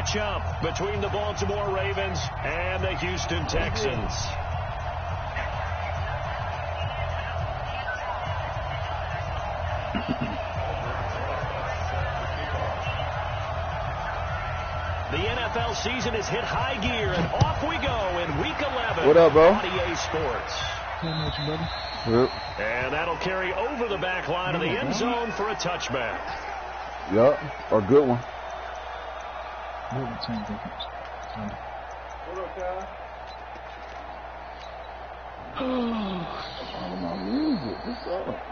matchup between the Baltimore Ravens and the Houston Texans. The NFL season has hit high gear, and off we go in Week 11. What up, bro? On EA Sports. Yep. And that'll carry over the back line of the end zone for a touchback. Yep, a good one. What up, guys? Oh, my music. What's up?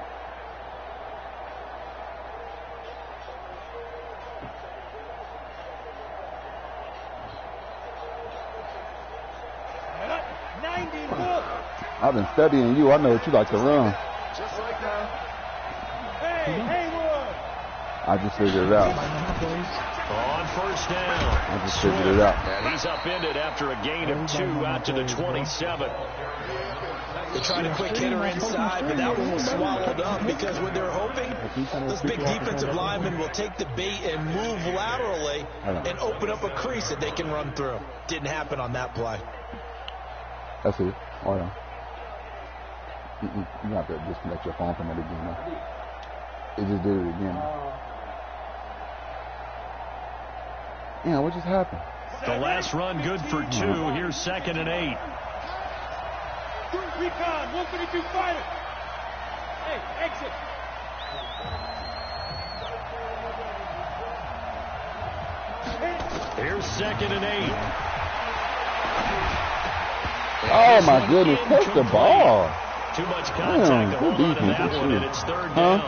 I've been studying you. I know what you like to run. Just like that. Hey, Haywood! I just figured it out. On first down. I just figured it out. And he's upended after a gain of 2 out to the 27. They tried a quick hitter inside, but that one was swallowed up because when they're hoping, those big defensive linemen will take the bait and move laterally and open up a crease that they can run through. Didn't happen on that play. That's it. Oh, yeah. You have to disconnect your phone from it again. Now. It just did it again. Yeah, what just happened? The last run good for 2. Here's 2nd and 8. Recon, 152 fighter. Hey, exit. Here's 2nd and 8. Oh, my goodness. Catch the ball. Too much contact to hold on to that one, and it's 3rd down.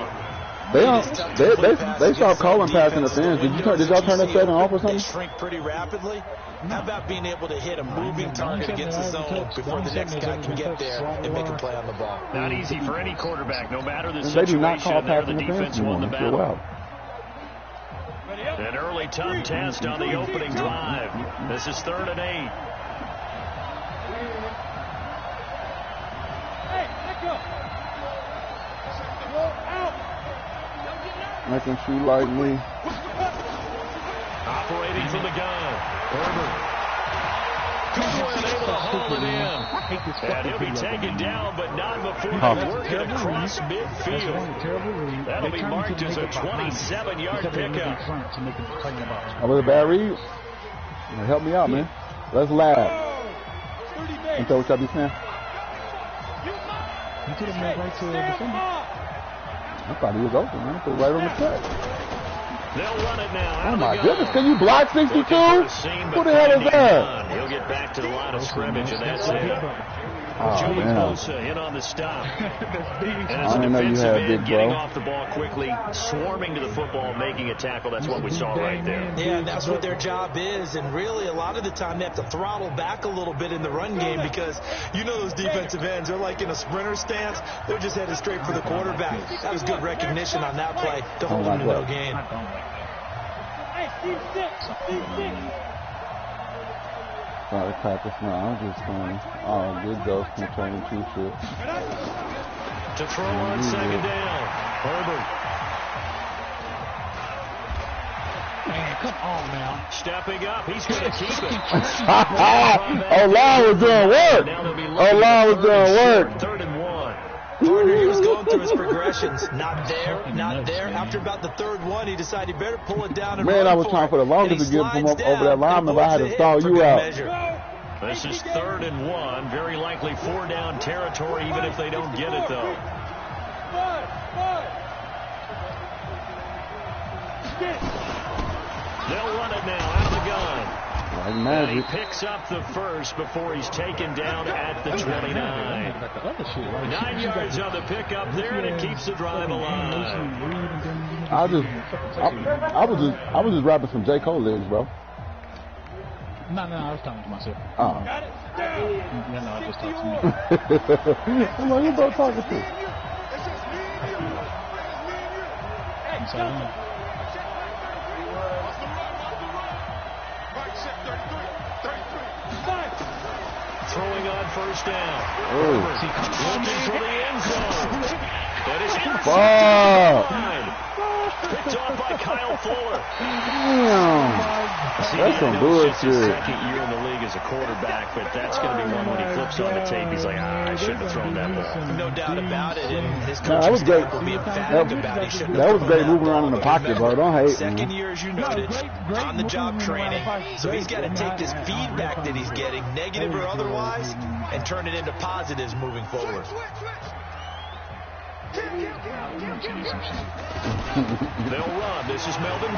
They stopped calling pass interference. Did y'all turn that setting off or something? They shrink pretty rapidly. How about being able to hit a moving target against the zone before the next guy can get there and make a play on the ball? Not easy for any quarterback, no matter the They do not call situation. pass The interference defense won the anymore. battle. Wow. An early tough test on the opening drive. This is 3rd and 8. Making shoot like me. Operating from the gun. Herbert. Goodwin able to haul it in. And he'll be taken down, but not before they work it across midfield. That'll be marked as a 27-yard pickup. That was a bad read. Help me out, man. Let's laugh. Ain't that what y'all be saying? I thought he was open, man. Put right on the cut. They'll run it now. Oh, my goodness. Can you block 62? Who the hell is that? He'll get back to the line of scrimmage, and that's it. Oh, Joey man. Bosa in on the stop. And as a I didn't know you defensive had end, big, getting bro. off the ball quickly, swarming to the football, making a tackle. That's what we saw right there. Yeah, and that's what their job is. And really, a lot of the time, they have to throttle back a little bit in the run game because you know those defensive ends, they're like in a sprinter stance. They're just headed straight for the quarterback. That was good recognition on that play to hold them to no gain. Sorry, practice now. I'm just going. Oh, good ghost can turn into shit. To throw on 2nd down. Herbert. Man, come on now. Stepping up. He's going to keep it. O-line was doing work. O-line was doing work. 3rd and 1. Partner, he was going through his progressions. Not there, not there. After about the 3rd one, he decided he better pull it down and Man, run I was trying for the longest to get from over that lineman, but I had to stall you out. This is 3rd and 1. Very likely 4-down territory, even if they don't get it, though. They'll run it now out of the gun. Like And magic. he picks up the first before he's taken down at the 29. 9 yards on the pickup there, and it keeps the drive alive. I was just rapping some J. Cole lyrics, bro. No, I was talking to myself. Oh. Yeah, no, I just talked to me. I'm like, who both talking to? Throwing on first down. Oh. Looking for the end zone. That is inside. Picked off by Kyle Fuller. Damn. That's some bullshit. It's his second year in the league as a quarterback, but that's going to be one when he flips on the tape. He's like, I shouldn't have thrown that ball. No doubt about it. And his that was great. will be emphatic about it. That was great moving around in the pocket, bro. Don't hate. Second year, as you noted, on the job training. So he's got to take this feedback that he's getting, negative or otherwise, and turn it into positives moving forward. They'll run. This is Melvin.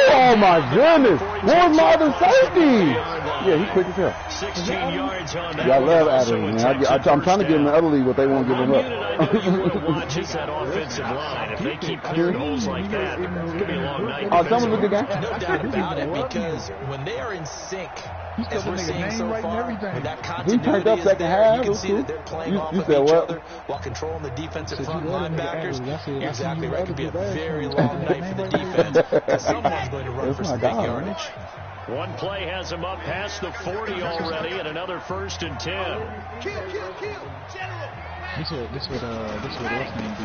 Oh my goodness. Where's my other safety? Yeah, he quick as hell. 16 yards on that. Yeah, I love Adderley, man. I'm trying to give him the other league what they won't give him up. Watch that offensive line. If they keep clearing holes like that, it's going to be a long night. Oh, someone look at that. No doubt about it, because when they are in sync, as we're seeing so far, with that continuity is there, you can see that they're playing off of each other while controlling the defensive front linebackers. You're exactly right. It could be a very long night for the defense, because someone's going to run for some big yardage. One play has him up past the 40 already, and another 1st and 10. This is what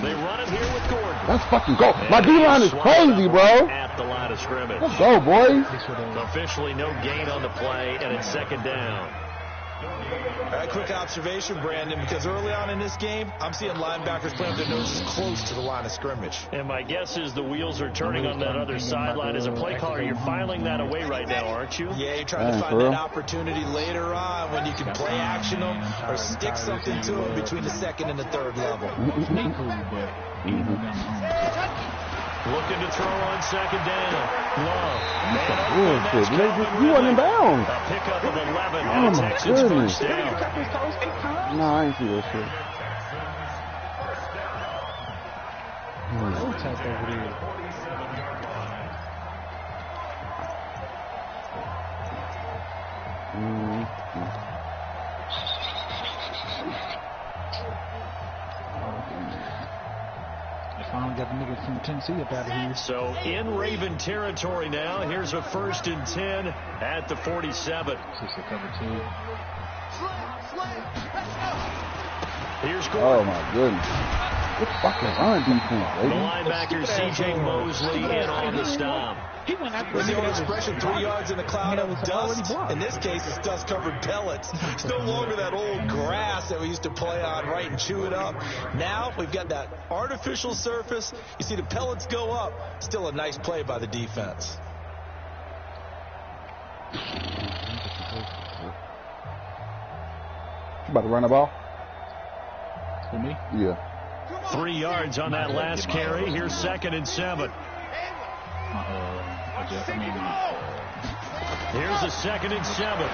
they run it here with Gordon. Let's fucking go. My D-line is crazy, bro. At the line of scrimmage. Let's go, boys. Officially no gain on the play, and it's 2nd down. All right, quick observation, Brandon, because early on in this game, I'm seeing linebackers playing their noses close to the line of scrimmage. And my guess is the wheels are turning on that other sideline. As a play caller, you're filing that away right now, aren't you? Yeah, you're trying to find that opportunity later on when you can play action them or stick something to them between the 2nd and the 3rd level. Looking to throw on 2nd down. Love. You wasn't in bounds. A pickup of 11. Oh, my goodness. First down. No, I ain't see that shit. Finally got the nigga from Tennessee up out of here. So in Raven territory now. Here's a 1st and 10 at the 47. Here's Gordon. Oh my goodness. What fucking run defense, baby? The linebacker C.J. Mosley in on the stop. He went after the old expression, 3 yards in a cloud of dust. In this case, it's dust-covered pellets. It's no longer that old grass that we used to play on, right, and chew it up. Now we've got that artificial surface. You see the pellets go up. Still a nice play by the defense. You about to run the ball? For me? Yeah. 3 yards on that last carry. Here's 2nd and 7. Here's a 2nd and 7.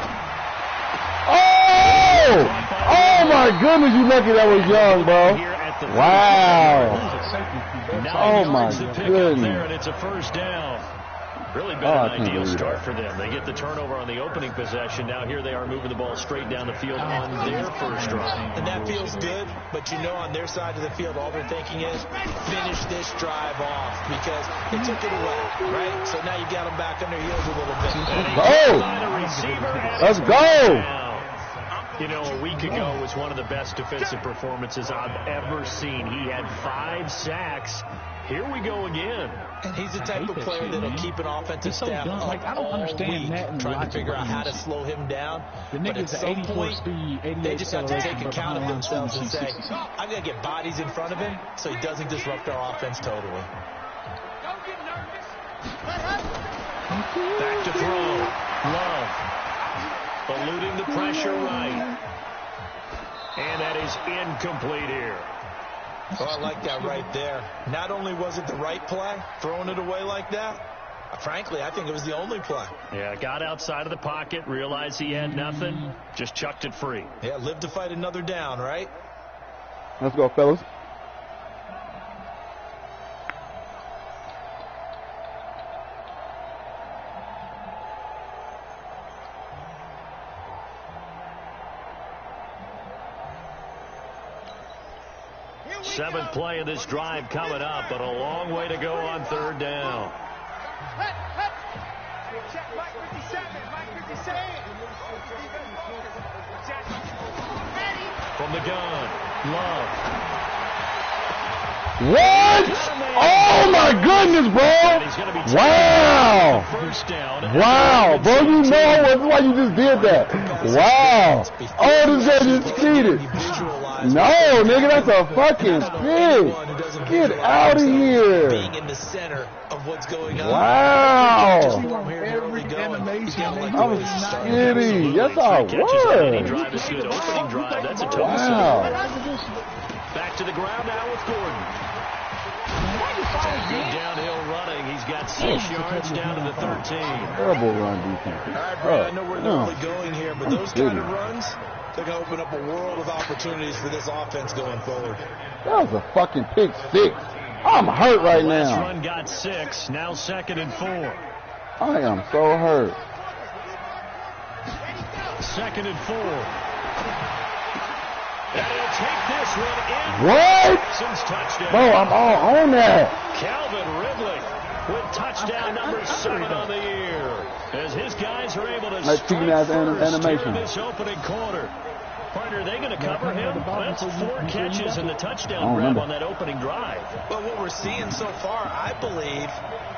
Oh my goodness, you lucky that was young, bro. Wow. Oh my goodness. There, and it's a 1st down. Really been an ideal start for them. They get the turnover on the opening possession. Now here they are moving the ball straight down the field on their first drive. And that feels good, but you know on their side of the field, all they're thinking is finish this drive off because they took it away, right? So now you got them back on their heels a little bit. Let's go. You know, a week ago was one of the best defensive performances I've ever seen. He had 5 sacks. Here we go again. And he's the type of player that'll keep an offensive staff up I don't understand that. trying to figure out how to slow him down. But at some point, they just have to take account of themselves and say, I'm going to get bodies in front of him so he doesn't disrupt our offense totally. Back to throw. Love. Eluding the pressure right. And that is incomplete here. Oh, I like that right there. Not only was it the right play, throwing it away like that, frankly, I think it was the only play. Yeah, got outside of the pocket, realized he had nothing, just chucked it free. Yeah, live to fight another down, right? Let's go, fellas. Seventh play of this drive coming up, but a long way to go on 3rd down. From the gun, Love. What? Oh my goodness, bro! Wow! Wow, bro, you know that's why you just did that. Wow! Oh, this guy just cheated. No, nigga, that's a fucking pig. Get out of here. Being in the center of what's going on. Wow! I'm I'm kidding. That's how it was. Wow! Back to the ground now with Gordon. Good downhill running. He's got 6 yards down to the 13. Terrible run defense. All right, Brad, I know where they're really going here, but those kind of runs, they're going to open up a world of opportunities for this offense going forward. That was a fucking pick six. I'm hurt right Last now. run got 6. Now 2nd and 4. I am so hurt. 2nd and 4. And he'll take this one in. What? Touchdown. Bro, I'm all on that. Calvin Ridley with touchdown number 7 on the year. As his guys are able to Like team as animation. this opening quarter. Partner, are they going to cover him? That's 4 catches and the touchdown grab on that opening drive. Well, what we're seeing so far, I believe,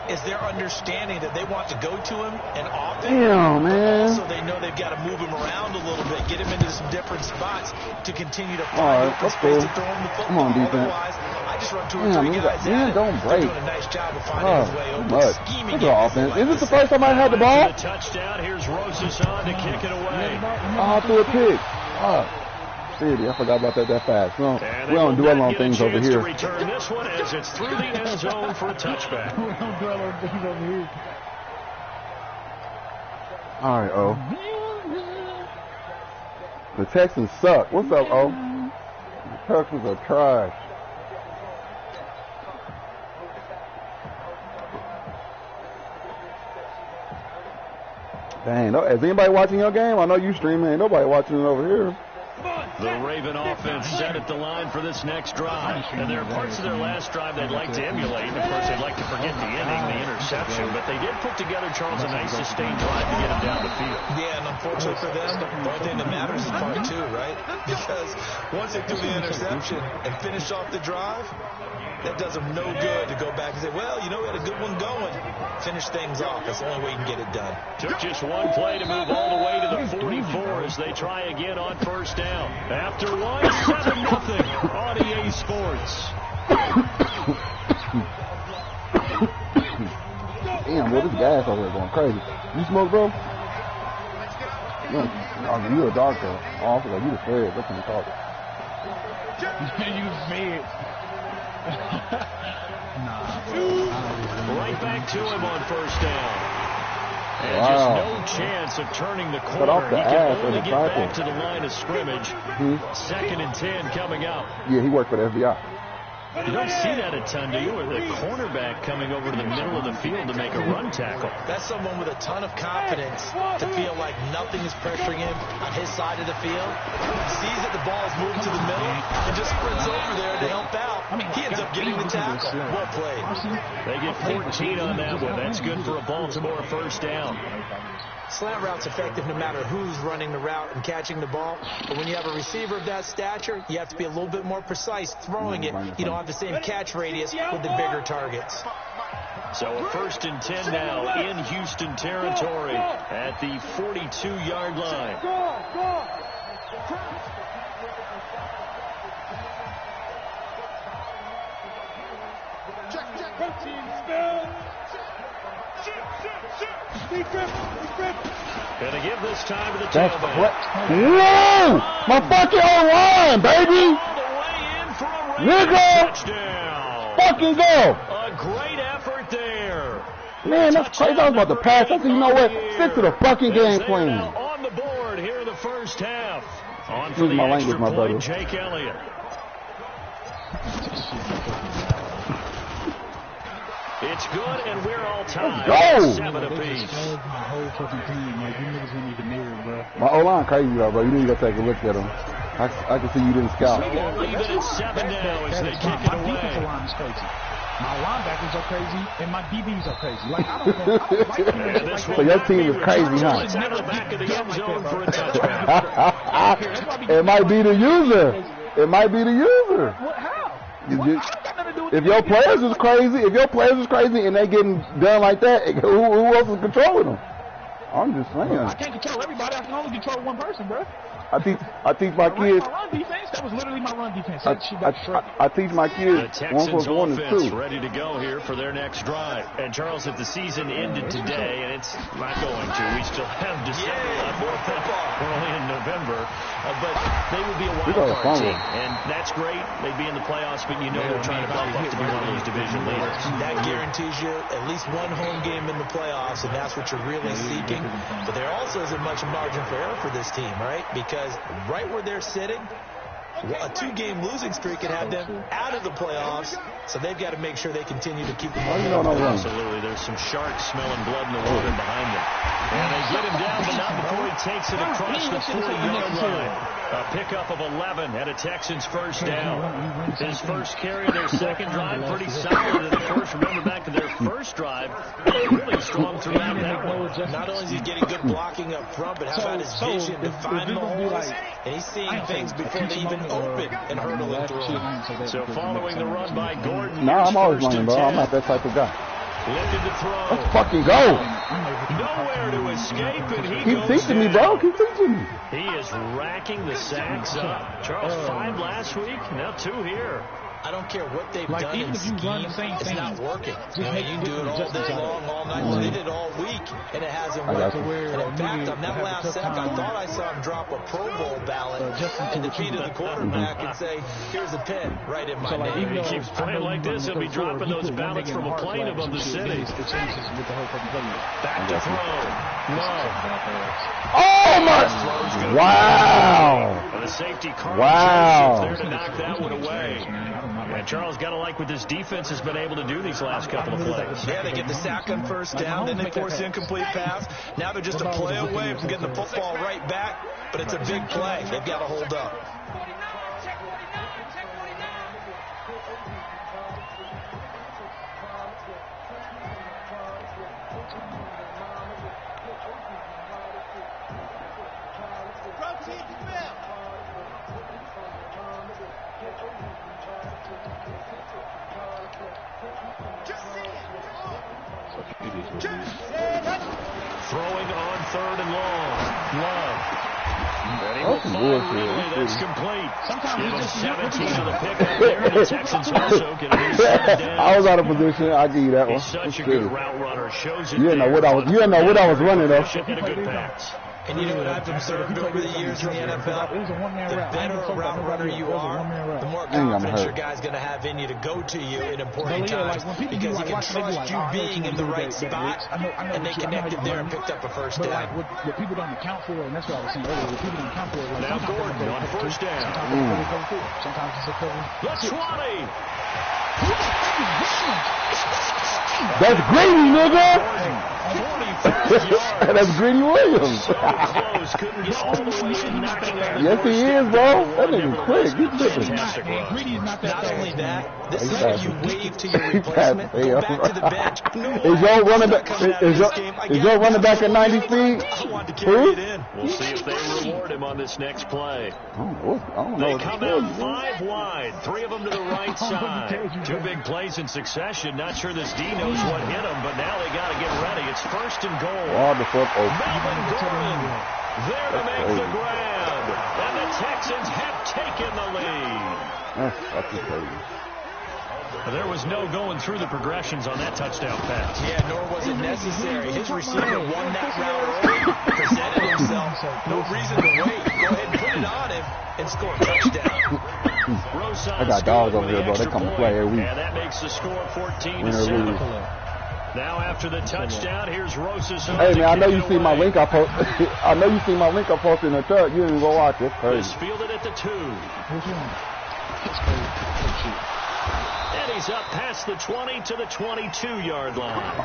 is their understanding that they want to go to him and often. Damn, man. So they know they've got to move him around a little bit, get him into some different spots to continue to All find right, open that's space cool. to throw him the football. Come on, defense. Otherwise, I just run 2 or 3 guys at it. Don't break. They're doing a nice job of finding his way open. Much. Scheming Look at offense. Is this the first time I had the ball? The touchdown. Here's Rosas on to kick it away. I threw a pick. City, I forgot about that fast. We don't dwell on things over here. Return this one as it's through the end zone for a touchback. We don't dwell on things over here. All right, O. The Texans suck. What's up, O? The Texans are trash. Dang, is anybody watching your game? I know you streaming. Ain't nobody watching it over here. The Raven offense set at the line for this next drive. And there are parts of their last drive they'd like to emulate. Of course, they'd like to forget the inning, the interception. But they did put together, Charles, a nice sustained drive to get him down the field. Yeah, and unfortunately for them, the only thing that matters is part 2, right? Because once they do the interception and finish off the drive, that does them no good to go back and say, well, you know, we had a good one going. Finish things off. That's the only way you can get it done. Took just one play to move all the way to the 44 as they try again on first down. After one, 7-0 on EA Sports. Damn, boy, this gas over there going crazy. You smoke, bro? You a doctor. Oh, I feel like you the fed. That's what I'm talking. You fed. Right back to him on first down. And wow. just no chance of turning the Cut off corner. the He ass can only of the get tackle. back to the line of scrimmage. 2nd and 10 coming up. Yeah, he worked for the FBI. You don't see that a ton, do you? With a cornerback coming over to the middle of the field to make a run tackle. That's someone with a ton of confidence to feel like nothing is pressuring him on his side of the field. Sees that the ball is moving to the middle and just sprints over there to help out. He ends up getting the tackle. Well played. They get 14 on that one. That's good for a Baltimore first down. Slant route's effective no matter who's running the route and catching the ball. But when you have a receiver of that stature, you have to be a little bit more precise throwing it. You don't have the same catch radius with the bigger targets. So a 1st and 10 now in Houston territory at the 42-yard line. Gonna give this time to the tailback. Whoa! My fucking online, baby! All the way in for a Nigga! touchdown. Fucking go! A great effort there. Man, that's crazy. I was about to pass. I said, you know what? Stick to the fucking game plan. On the board here in the first half. On for Use the my extra language, my brother. point, Jake Elliott. It's good, and we're all tied. Let's go! 7 apiece. My whole fucking team. Like, you niggas ain't even near, bro. My O-line crazy, bro. You need to go take a look at him. I can see you didn't scout. So we'll leave it at 7 now as they kick it My defensive away. line is crazy. My linebackers are crazy, and my DBs are crazy. Like, I don't know. I don't like them. So your team is crazy, huh? It's out of the back of the end zone for a touchback. It might be the user. It might be the user. What, how? You What? just, I got nothing to do with If your players is crazy, and they getting done like that, who else is controlling them? I'm just saying. I can't control everybody. I can only control one person, bro. I teach my kids. My run defense, that was literally my run defense. I teach my kids. The Texans offense ready to go here for their next drive. And Charles, if the season ended today, and it's not going to, we still have December left. We're only in November, but they would be a wild card team, and that's great. They'd be in the playoffs, but you know they're trying to bump up to be one of those division leaders. That guarantees you at least one home game in the playoffs, and that's what you're really seeking. But there also isn't much margin for error for this team, right? Because right where they're sitting, a 2-game losing streak could have them out of the playoffs, so they've got to make sure they continue to keep them on. Absolutely. There's some sharks smelling blood in the water behind them. And they get him down, but not before he takes it across the 40-yard line. A pickup of 11 at a Texans first down. His first carry of their second drive, pretty solid in the first. Remember back to their first drive, really strong throughout that one. Not only is he getting good blocking up front, but how about his vision to find Mahomes? And he's seeing things before they even open and hurdle and throw. So following the run by Gordon. No, I'm always running, bro. I'm not that type of guy. Lifted to throw. Let's fucking go. Nowhere to escape, and he Keep teaching me, bro. Keep teaching me. He is racking the sacks up. Charles, 5 last week, now 2 here. I don't care what they've done in scheme, it's not working. You can do it all day long, all night. Well, they did it all week, and it hasn't worked. And in fact, on that last sack, I thought I saw him drop a Pro Bowl ballot at the feet of the quarterback and say, here's a pen right in my name. If he keeps playing like this, he'll be dropping those ballots from a plane above the city. Back to throw. Oh, my. Wow. And the safety Carl wow. Joseph's there to knock that one away. And Charles got to like what this defense has been able to do these last couple of plays. Yeah, they get the sack on first down, then they force the incomplete pass. Now they're just a play away from getting the football right back, but it's a big play. They've got to hold up. Throwing on 3rd and long. Love. And he will find Ridley. That's complete. Give him 17 to the pickup there. The Texans also get a new 7 down. I was out of position. I'll give you that one. He's such a good route runner. Shows it. You didn't know what I was running though. And a good pass. And you know what I've observed over the years in the NFL? The better a route runner you are, the more confidence your guy's going to have in you to go to you in important times because he can trust you being in the right spot, and they connected there and picked up a first down. What people don't account for, and that's what I was saying earlier, what people don't account for, like now Gordon on first down. Sometimes it's a cover. The 20. That's Greedy, nigga. That's Greedy Williams. Yes, he is, bro. That nigga quick. He's Not only that, this is how you wave to your replacement. Go back to the bench. Is your running back at 90 feet? Who? We'll see if they reward him on this next play. I don't know. They come out 5 wide, 3 of them to the right side. 2 big plays in succession. Not sure this D knows what hit him, but now they got to get ready. It's 1st and goal. Melvin Gordon there to make the grab. And the Texans have taken the lead. That's fucking crazy. There was no going through the progressions on that touchdown pass. Yeah, nor was it necessary. His receiver won that route early, presented himself. No reason to wait. Go ahead and put it on him and score a touchdown. I got dogs over here, bro. They come to play every week. And that makes the score 14-7. Now after the touchdown, here's Rosas. Hey man, I know you see my link I post. I know you see my link I posted in the truck. You didn't go watch it. Crazy. Fielded at the 2. And he's up past the 20 to the 22-yard line.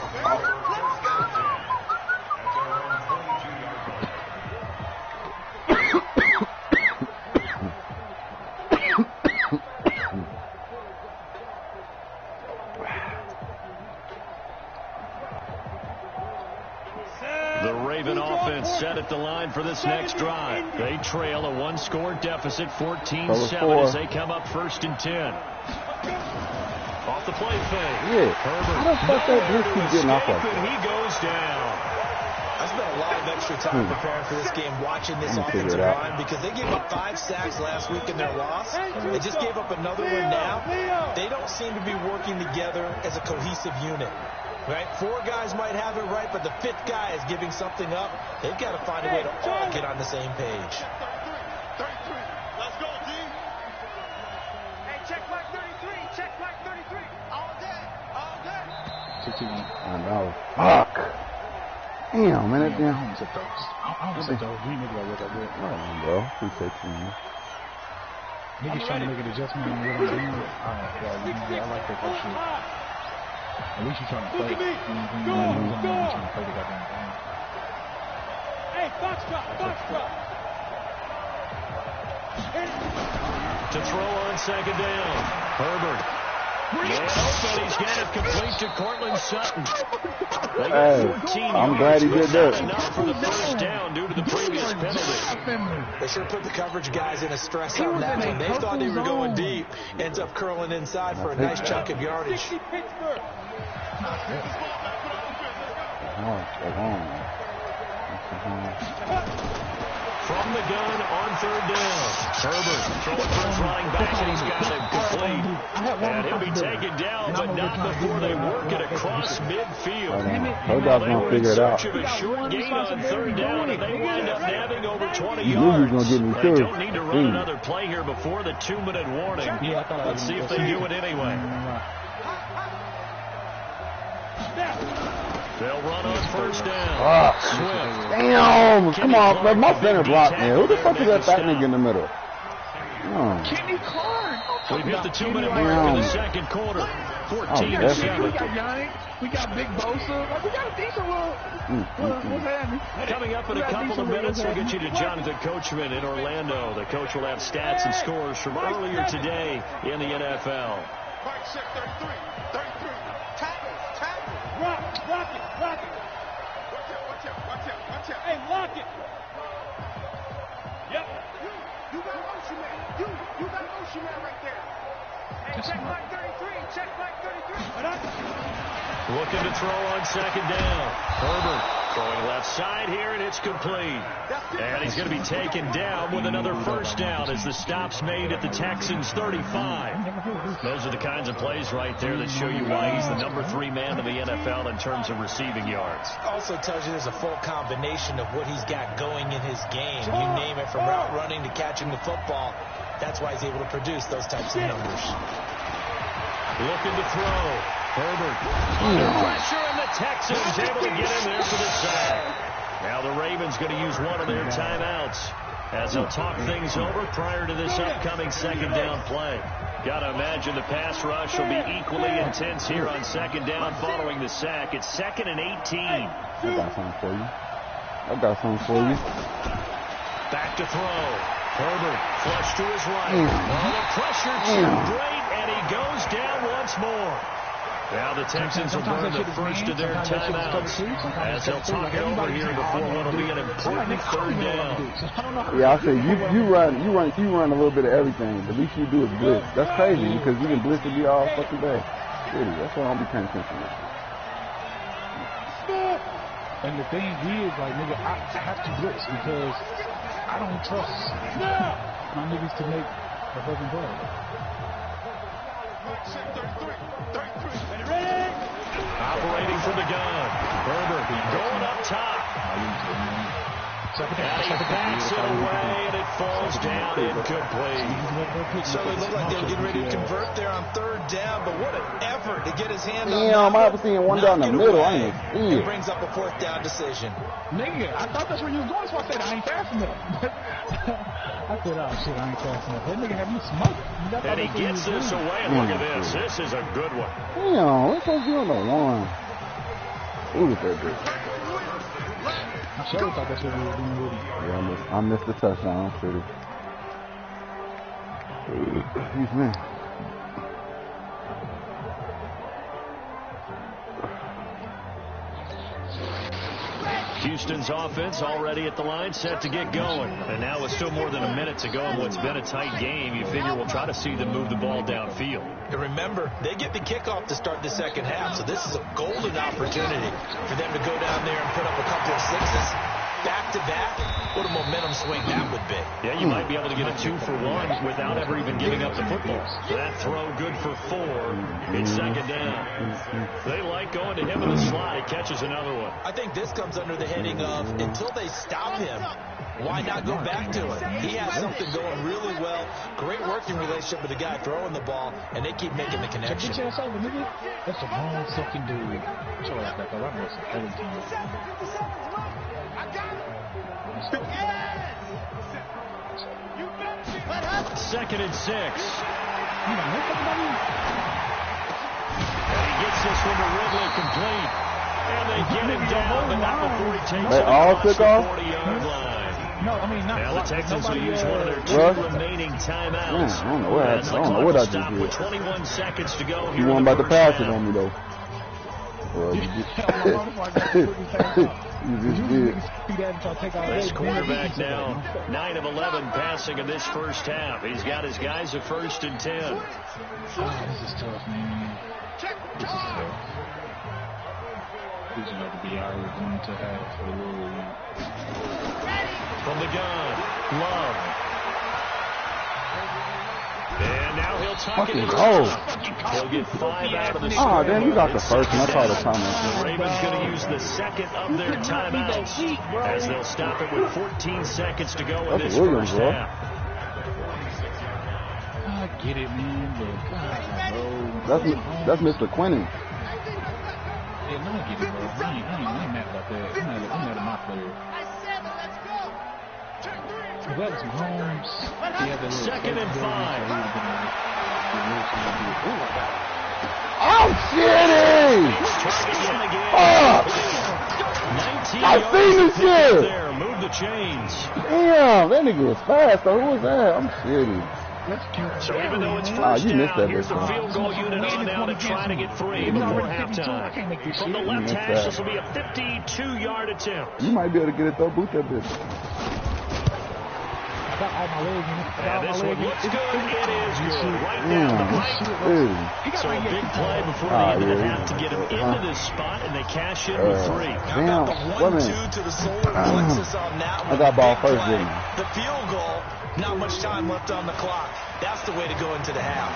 The Raven offense set at the line for this next drive. They trail a 1-score deficit, 14-7 as they come up 1st and 10. Off off the play fake. Yeah. How the fuck that bitch keep getting off like that? He goes down. I spent a lot of extra time preparing for this game, watching this offensive line, because they gave up 5 sacks last week in their loss. They just gave up another one now. They don't seem to be working together as a cohesive unit. Right? 4 guys might have it right, but the 5th guy is giving something up. They've got to find a way to all get on the same page. 33. Let's go, D. Hey, check mark 33. Check mark 33. All day. All day. I know. Fuck. Damn, man, that damn. I don't think those we niggas are with that good. Right, bro. Appreciate you, man. Niggas trying to make an adjustment on what I'm doing. I like that shit. At least you're trying to play. Go. Trying to play the goddamn game. Hey, box drop. To throw on second down. Herbert. And he's got it complete to Cortland Sutton. Hey, I'm glad he did that. Enough for the first down due to the previous penalty. They sure put the coverage guys in a stress on that one. They thought they were going deep. Ends up curling inside for a nice chunk of yardage. From the gun on third down. Herbert throwing for his running back, and he's got him complete. And he'll be taken down, but not before they work it across midfield. Those guys gonna figure it out. A short gain on third down, and they wind up nabbing over 20 You knew yards. he was gonna get me They too. don't need to run another play here before the 2-minute warning. Let's see if they do it anyway. They'll run on first down. Swift. Damn! Come on, man. My center blocked me. Who the fuck is that fat nigga in the middle? Kenny Clark. We've hit the 2-minute mark in the second quarter. 14-7. We got Yannick. We got Big Bosa. Like, we got a decent what's happening? Coming up in a couple of minutes, we'll get you to Jonathan Coachman in Orlando. The coach will have stats and scores from earlier today in the NFL. Mike check 33. 33. Tackle. Lock it. Watch out. Hey, lock it. Yep. You got motion man. You got motion man right there. Hey, check Mike 33. Check Mike 33. Looking to throw on second down. Herbert throwing left side here, and it's complete. And he's going to be taken down with another first down as the stop's made at the Texans' 35. Those are the kinds of plays right there that show you why he's the number 3 man in the NFL in terms of receiving yards. Also tells you there's a full combination of what he's got going in his game. You name it, from route running to catching the football. That's why he's able to produce those types of numbers. Looking to throw. Herbert under pressure, and the Texans able to get in there for the sack. Now the Ravens going to use one of their timeouts as they'll talk things over prior to this upcoming second down play. Got to imagine the pass rush will be equally intense here on second down following the sack. It's 2nd and 18. I got something for you. Back to throw. Herbert flush to his right. Oh, the pressure too great, and he goes down once more. Now the Texans will burn the first of their timeouts as they'll talk it over here before what will be an important third down. Yeah, I say you run a little bit of everything. The least you do is blitz. That's crazy because you can blitz to be all fucking day. Really, that's why I don't be paying attention to. And the thing is, like, nigga, I have to blitz because I don't trust my niggas to make a fucking play. Operating from the gun. Herbert going up top. And he backs it away, and it falls down incomplete. So it looked like they were getting ready to convert there on third down, but what an effort to get his hand on Damn, I was seeing one down the middle. I ain't see it. it. Brings up a 4th down decision. Nigga, I thought that's where you was going, so I said I ain't fast enough. I said, oh shit, I ain't fast enough. That nigga had me smoked. And he gets this away. Look at this. This is a good one. Damn, what's supposed to be on the one? Who was that bitch? I sure thought that's what we were doing with him. Yeah, I missed the touchdown. I'm pretty. Excuse me. Houston's offense already at the line, set to get going. And now with still more than a minute to go in what's been a tight game, you figure we'll try to see them move the ball downfield. And remember, they get the kickoff to start the second half, so this is a golden opportunity for them to go down there and put up a couple of sixes. Back-to-back, what a momentum swing that would be. Yeah, you might be able to get a 2-for-1 without ever even giving up the football. That throw good for 4. It's second down. They like going to him in the slot. He catches another one. I think this comes under the heading of until they stop him, why not go back to it? He has something going really well. Great working relationship with the guy throwing the ball, and they keep making the connection. Get your ass over, nigga. That's a long fucking dude. Get your ass back up. I'm missing 17. Second and 6. And he gets this one to Ridley complete. And they get him down, but not before he takes They it all took off? 40-yard line. No, I mean, not now the Texans will use one of their 2 remaining timeouts. I don't know what happened. I don't know what I just did. With 21 seconds to go. You weren't about to pass it on me, though. Well, you just did. This quarterback now, 9 of 11 passing in this first half. He's got his guys at 1st and 10. Oh, this is tough, man. This is tough. These are going to be our going to have for the world. From the gun, Love. And now he'll tuck it in. He'll get 5 out of the Oh, damn, you got the first one. I called a timeout. The Ravens going to use the second of their timeouts as they'll stop it with 14 seconds to go in this first half. I get it, man, but That's Mr. Quinnen. Yeah, no, I get it, bro. I ain't mad about that. I'm mad at my player. Second and 5. I'm shitty! Fuck! I seen this shit! There, move the chains. Damn, that nigga was fast though. Who was that? I'm shitty. So even though it's first you missed down, that here's the bitch, field goal unit on now to try to get 3 before halftime. From the left hash, this will be a 52-yard attempt. You might be able to get it though. Boot that bitch. And this one looks good. It is good. Right down the pipe. So a big play before the end of the half to get him into this spot, and they cash in with 3. Damn. The 1-2 to the solar plexus on that one. I got ball first, didn't I? The field goal, not much time left on the clock. That's the way to go into the half.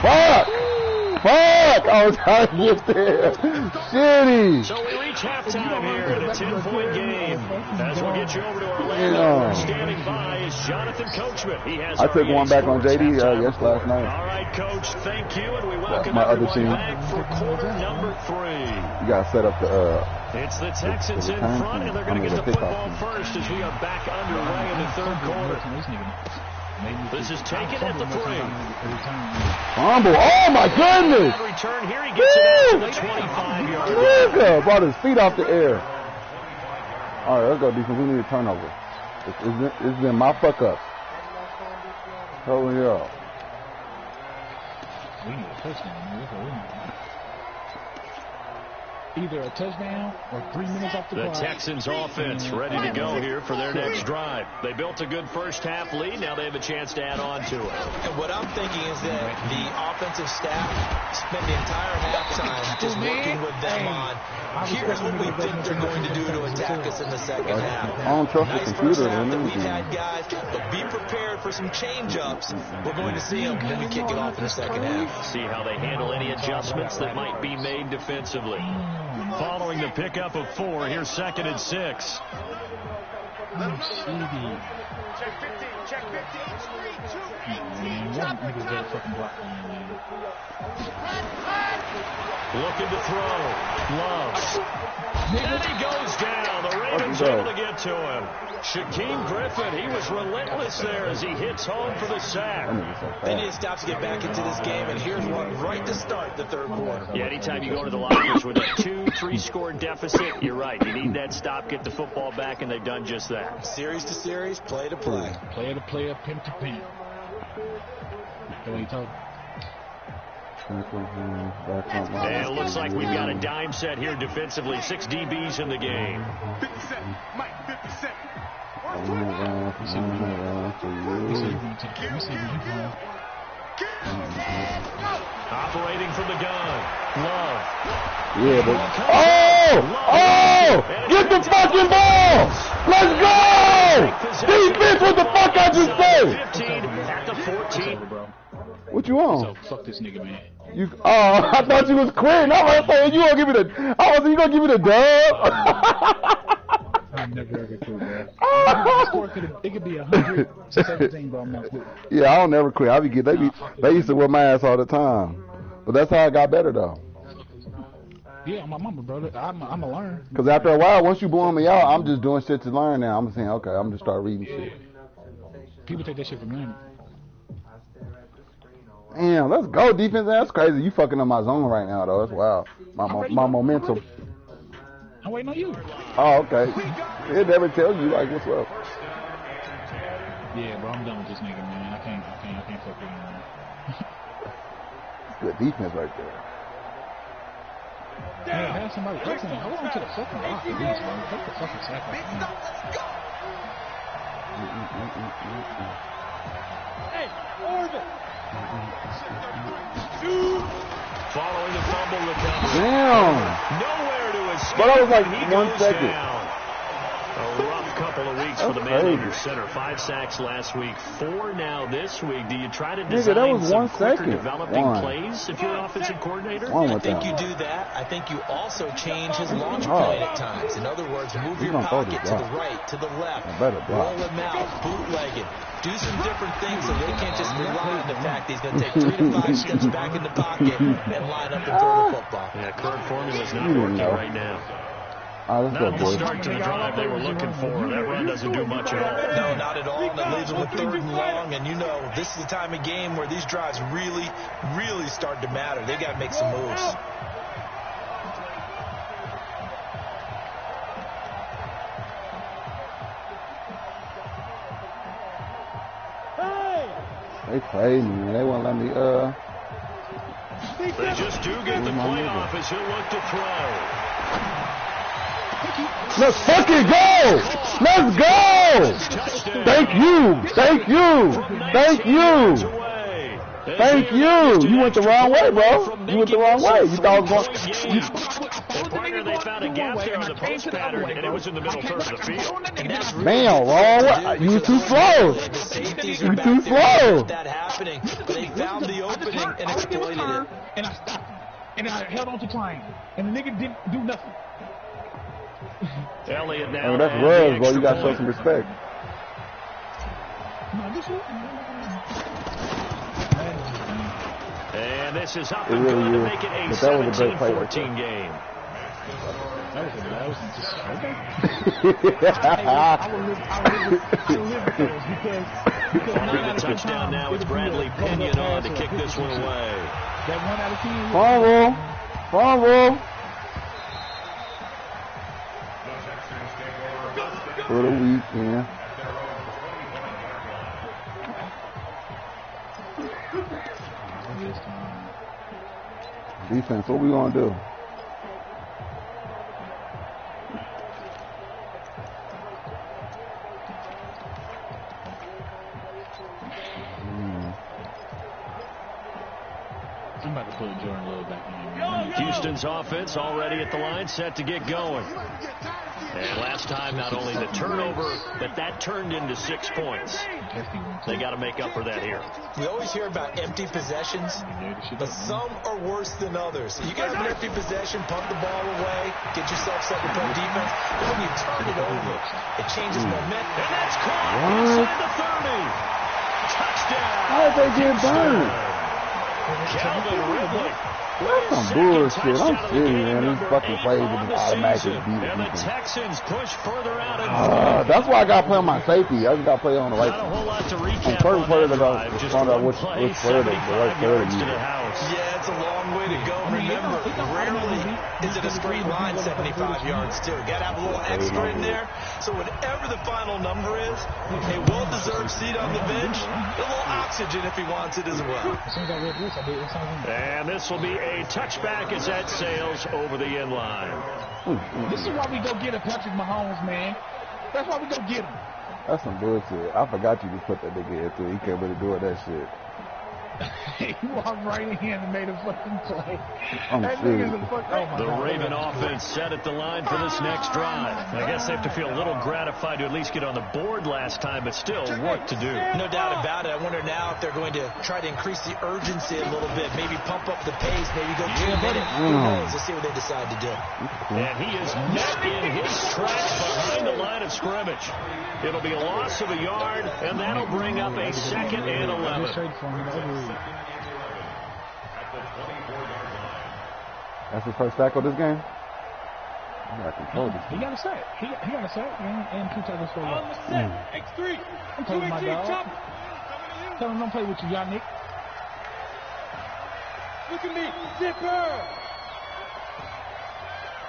Fuck! Fuck! I was trying to get there. Shitty. So we reach halftime here in a 10-point game. As we'll get you over to Orlando, standing by is Jonathan Coachman. He has I took one back on JD last night. All right, Coach, thank you, and we welcome my other everyone team. back for quarter number 3. You gotta set up the It's the Texans in front, and they're going to get the football first as we are back underway in the third quarter. This is taken at the 3. Fumble. Oh my goodness! Return here, he gets it out to the 25-yard line. Nigga brought his feet off the air. All right, let's go defense. We need a turnover. It's been my fuck up. Hell yeah. We need a touchdown. Either a touchdown or 3 minutes off the clock. The Texans offense ready to go here for their next drive. They built a good first half lead. Now they have a chance to add on to it. And what I'm thinking is that the offensive staff spent the entire halftime just working with them on here's what we think they're going to do to attack us in the second half. I don't trust the computer. We've had guys, but be prepared for some change-ups. We're going to see them when we kick it off in the second half. See how they handle any adjustments that might be made defensively. Following the pickup of 4, here's 2nd and 6. Check 15, check 15. 3, 2, 18. Looking to throw. Love. And he goes down. The Ravens able to get to him. Shaquem Griffin, he was relentless there as he hits home for the sack. They need to stop to get back into this game, and here's one right to start the third quarter. Yeah, anytime you go to the lockers with a 2-3-score deficit, you're right. You need that stop, get the football back, and they've done just that. Series to series, play to play. Player to player, pimp to pimp. That's what you talking. And it looks like we've got a dime set here defensively. 6 DBs in the game. 57. Mike, 57. Operating from the gun. Love. Yeah, but get the fucking ball! Let's go! Defense, what the fuck I just said? 15 at the 14. What you on? So fuck this nigga, man. I thought you was quitting. I was saying you gonna give me the. I was you gonna give me the dub. I'm never ever quit, bro. It could be 117, but I'm not quitting. Yeah, I don't never quit. I be getting. They used to whip my ass all the time, but that's how I got better though. Yeah, my mama, brother. I'm a learn. Cause after a while, once you blowing me out, I'm just doing shit to learn now. I'm saying, okay, I'm just start reading shit. People take that shit for granted. Damn, let's go defense. That's crazy. You fucking up my zone right now though. That's wild. My momentum. I'm waiting on you. Oh, okay. It never tells you like what's up. Yeah, bro, I'm done with this nigga, man. I can't fuck with him, man. Good defense right there. Yeah, have somebody else in. Hold on to the fucking rock, at least, bro. Take the fucking sack off, man. Hey, Orbit. Following the fumble recovery. Damn. Nowhere to escape. But that was like He 1 goes second. down. A rough couple of weeks for the man under center. 5 sacks last week, 4 now this week. Do you try to design that was some 1 quicker second. developing plays if you're an offensive coordinator? I think you do that. I think you also change his launch point at times. In other words, move your pocket to the right, to the left, roll him out, bootleg it. Do some different things so they can't just rely on the fact that he's going to take 3 to 5 steps back in the pocket and line up and throw the football. Yeah, current formula is not working right now. Let's go, Not the boys. start to the drive they were looking for. That run doesn't do much at all. No, not at all. And it leaves them with 3rd and long. And you know, this is the time of game where these drives really, really start to matter. They got to make some moves. They played me, man. They won't let me, They just do get the play off as he'll look to throw. Let's fucking go! Let's go! Thank you! Thank you! Thank you! Thank you! You went the wrong way, bro. You went the wrong way. You thought I was going... Partner, they found a gap there on the post pattern, and it was in the middle third of the field. Man, wrong way. You were too slow. You were too slow. That happening. They found the opening and exploited it. And I stopped him. And I held on to triangle. And the nigga didn't do nothing. Elliott now. Oh, that's Ruz, bro. You gotta show some respect. And this is up It and really good to is. make it a But that was a great play right 17-14 game. That was just okay. I will live with those because Under the touchdown now, it's Bradley Pinion on to kick this one away. That 1 out of 10. Fumble. Fumble. For the weekend. Defense, what we gonna do? I'm about to put Jordan Love back in. Houston's offense already at the line, set to get going. And last time, not only the turnover, but that turned into 6 points. They got to make up for that here. We always hear about empty possessions, but some are worse than others. You can have an empty possession, punt the ball away, get yourself set to play defense. But when you turn it over, it changes momentum. And that's caught inside the 30. Touchdown. How did they get burned? Calvin Ridley. That's some bullshit. I'm serious, man. These fucking plays are just automatically beat And the defense. Texans push further out. That's why I got to play on my safety. I just got to play on the right. Not a whole lot to recap certain on players that that drive. Just found out one which play, player the right 75 player yards to to the use. house. Yeah, it's a long way to go. Remember, rarely is it a straight line 75 yards, too. Got to have a little extra in there. So whatever the final number is, a well-deserved seat on the bench, a little oxygen if he wants it as well. As soon as I read this, And this will be a touchback as that sails over the end line. This is why we go get a Patrick Mahomes, man. That's why we go get him. That's some bullshit. I forgot you just put that nigga in too. He can't really do that shit. He walked right in and made a fucking play. I'm serious. The Raven offense set at the line for this next drive. I guess they have to feel a little gratified to at least get on the board last time, but still work to do. No doubt about it. I wonder now if they're going to try to increase the urgency a little bit, maybe pump up the pace, maybe go 2 minutes. Who knows? Let's see what they decide to do. And he is met in his tracks behind the line of scrimmage. It'll be a loss of a yard, and that'll bring up a 2nd and 11. That's his first tackle this game? He got control this He got a sack. He got a sack and 2 tackles for a loss. X3. I'm playing with my dog. Tell him don't play with you, y'all, Nick. Look at me. Zipper.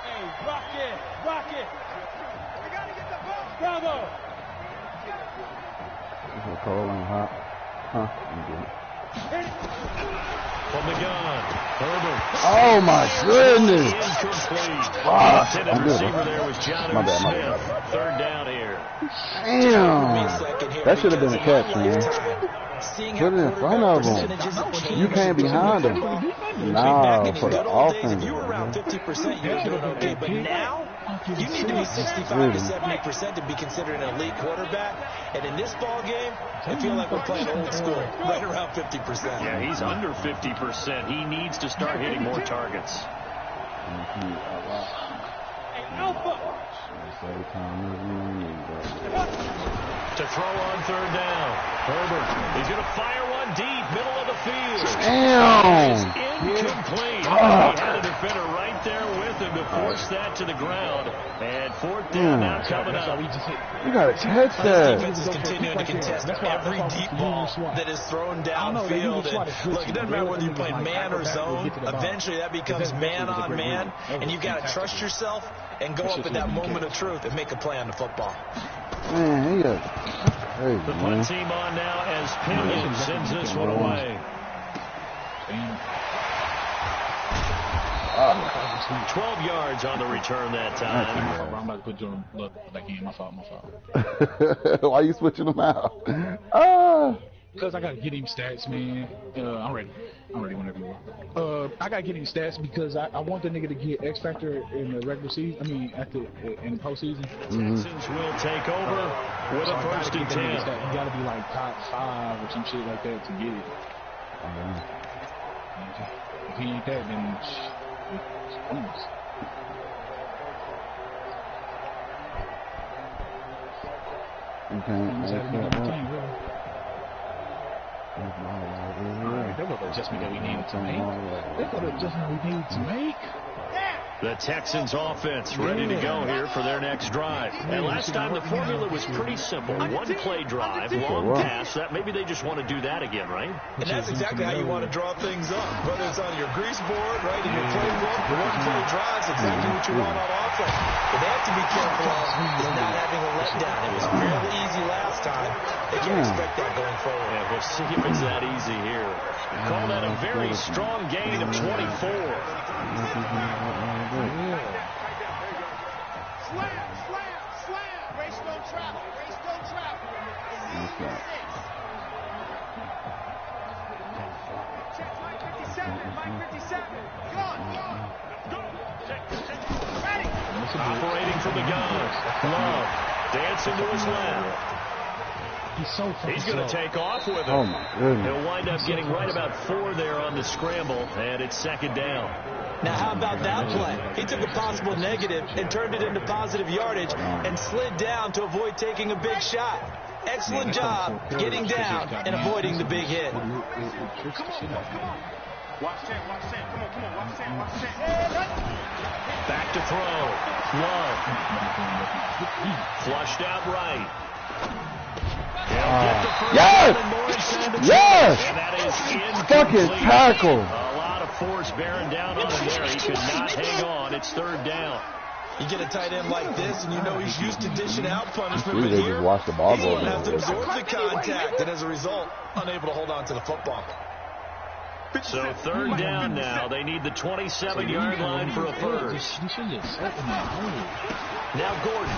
Hey, rock it. Rock it. We got to get the ball. Bravo. This is cold and hot. Huh? I'm good. From the gun, Herbert. Oh my goodness! Incomplete. Intended receiver there was John Smith. 3rd down here. Damn! That should have been a catch, man. Put it in front of him. You can't behind him. Nah, for the offense. If you were around 50%, you're doing okay. But now, you need to be 65 to 70% to be considered an elite quarterback. And in this ball game, I feel like we're playing old school, right around 50%. Yeah, he's under 50%. He needs to start hitting more targets. To throw on 3rd down. Herbert, he's going to fire one deep, middle of the field. Damn! Incomplete. He had a defender right there with him to force that to the ground. And 4th down now coming up. You got to catch that. Defense is continuing to contest every deep ball that is thrown downfield. And look, it doesn't matter whether you play man or zone. Eventually, that becomes man on man, and you've got to trust yourself and go up at that moment of truth and make a play on the football. Man, he got crazy, The punt team on now as Pinion sends this one away. 12 yards on the return that time. I'm about to put Jordan back in. My fault. Why are you switching them out? Because I got to get him stats, man. I'm ready whenever you are. I got to get him stats because I want the nigga to get X Factor in the regular season. I mean, in the postseason. Texans will take over with a 1st and 10. You got to be like top 5 or some shit like that to get it. If he ain't that, then That was the adjustment that we needed to make. The Texans offense ready to go here for their next drive. And last time the formula was pretty simple. 1-play drive, long pass. That maybe they just want to do that again, right? And that's exactly how you want to draw things up. Whether it's on your grease board, right, in your playbook, 1-play drives, exactly what you want on offense. But they have to be careful of not having a letdown. It was real easy last time. They can't expect that going forward. Yeah, we'll see if it's that easy here. Call that a very strong gain of 24. Slam. Race don't travel. Check Mike 57. Go. Ready. Operating from the gun. Love. Dancing to his left. He's going to take off with him. Oh, my goodness. He'll wind up getting right about 4 there on the scramble, and it's 2nd down. Now, how about that play? He took a possible negative and turned it into positive yardage and slid down to avoid taking a big shot. Excellent job getting down and avoiding the big hit. Come on. Watch that. Come on. Watch that. Back to throw. Love. Flushed out right. Yes! And that is fucking tackle. A lot of force bearing down on him there. He could not hang on. It's 3rd down. You get a tight end like this, and you know he's used to dishing out punishment. Really, But they here, just watch the ball he's go going to have to over. absorb the contact, and as a result, unable to hold on to the football. So 3rd down now. They need the 27-yard line for a first. Now Gordon.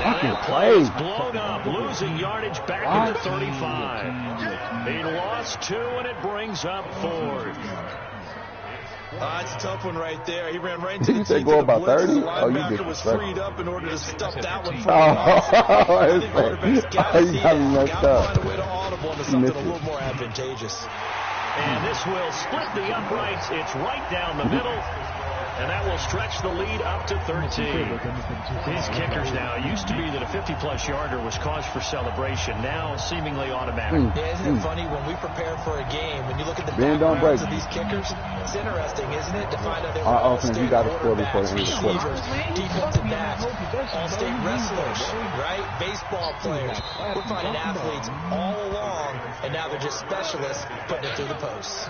And that play is blown up, losing yardage back at the 35. He lost 2, and it brings up 4th. It's a tough one right there. He ran right into the teeth of the blitz. The linebacker was freed up in order to stuff that one from you got me messed up. Find a way to audible into something a little more advantageous. And this will split the uprights. It's right down the middle. And that will stretch the lead up to 13. These kickers now, it used to be that a 50-plus yarder was cause for celebration. Now seemingly automatic. Yeah, isn't it funny when we prepare for a game, when you look at the backgrounds of these kickers, it's interesting, isn't it, to find out they were all-state quarterbacks, receivers, defensive backs, all-state wrestlers, right? Baseball players. We're finding athletes all along, and now they're just specialists putting it through the posts.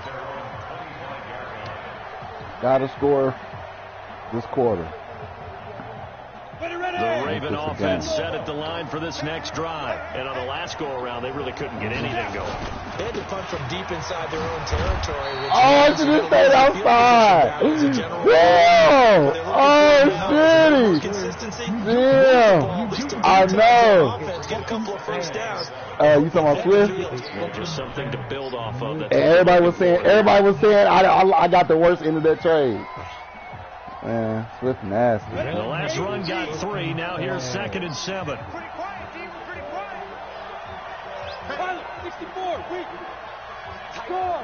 Gotta score this quarter. The Raven offense set at the line for this next drive. And on the last go-around, they really couldn't get anything going. They had to punt from deep inside their own territory. I should have stayed outside. Damn! Oh, shitty! Damn! I know. You talking about Swift? Just something to build off of. And everybody was saying, I got the worst end of that trade. Man, Swift nasty. The last run got 3. Now here's 2nd and 7. Pretty quiet, team. Pretty quiet. Pilot, 64. Weak. Score.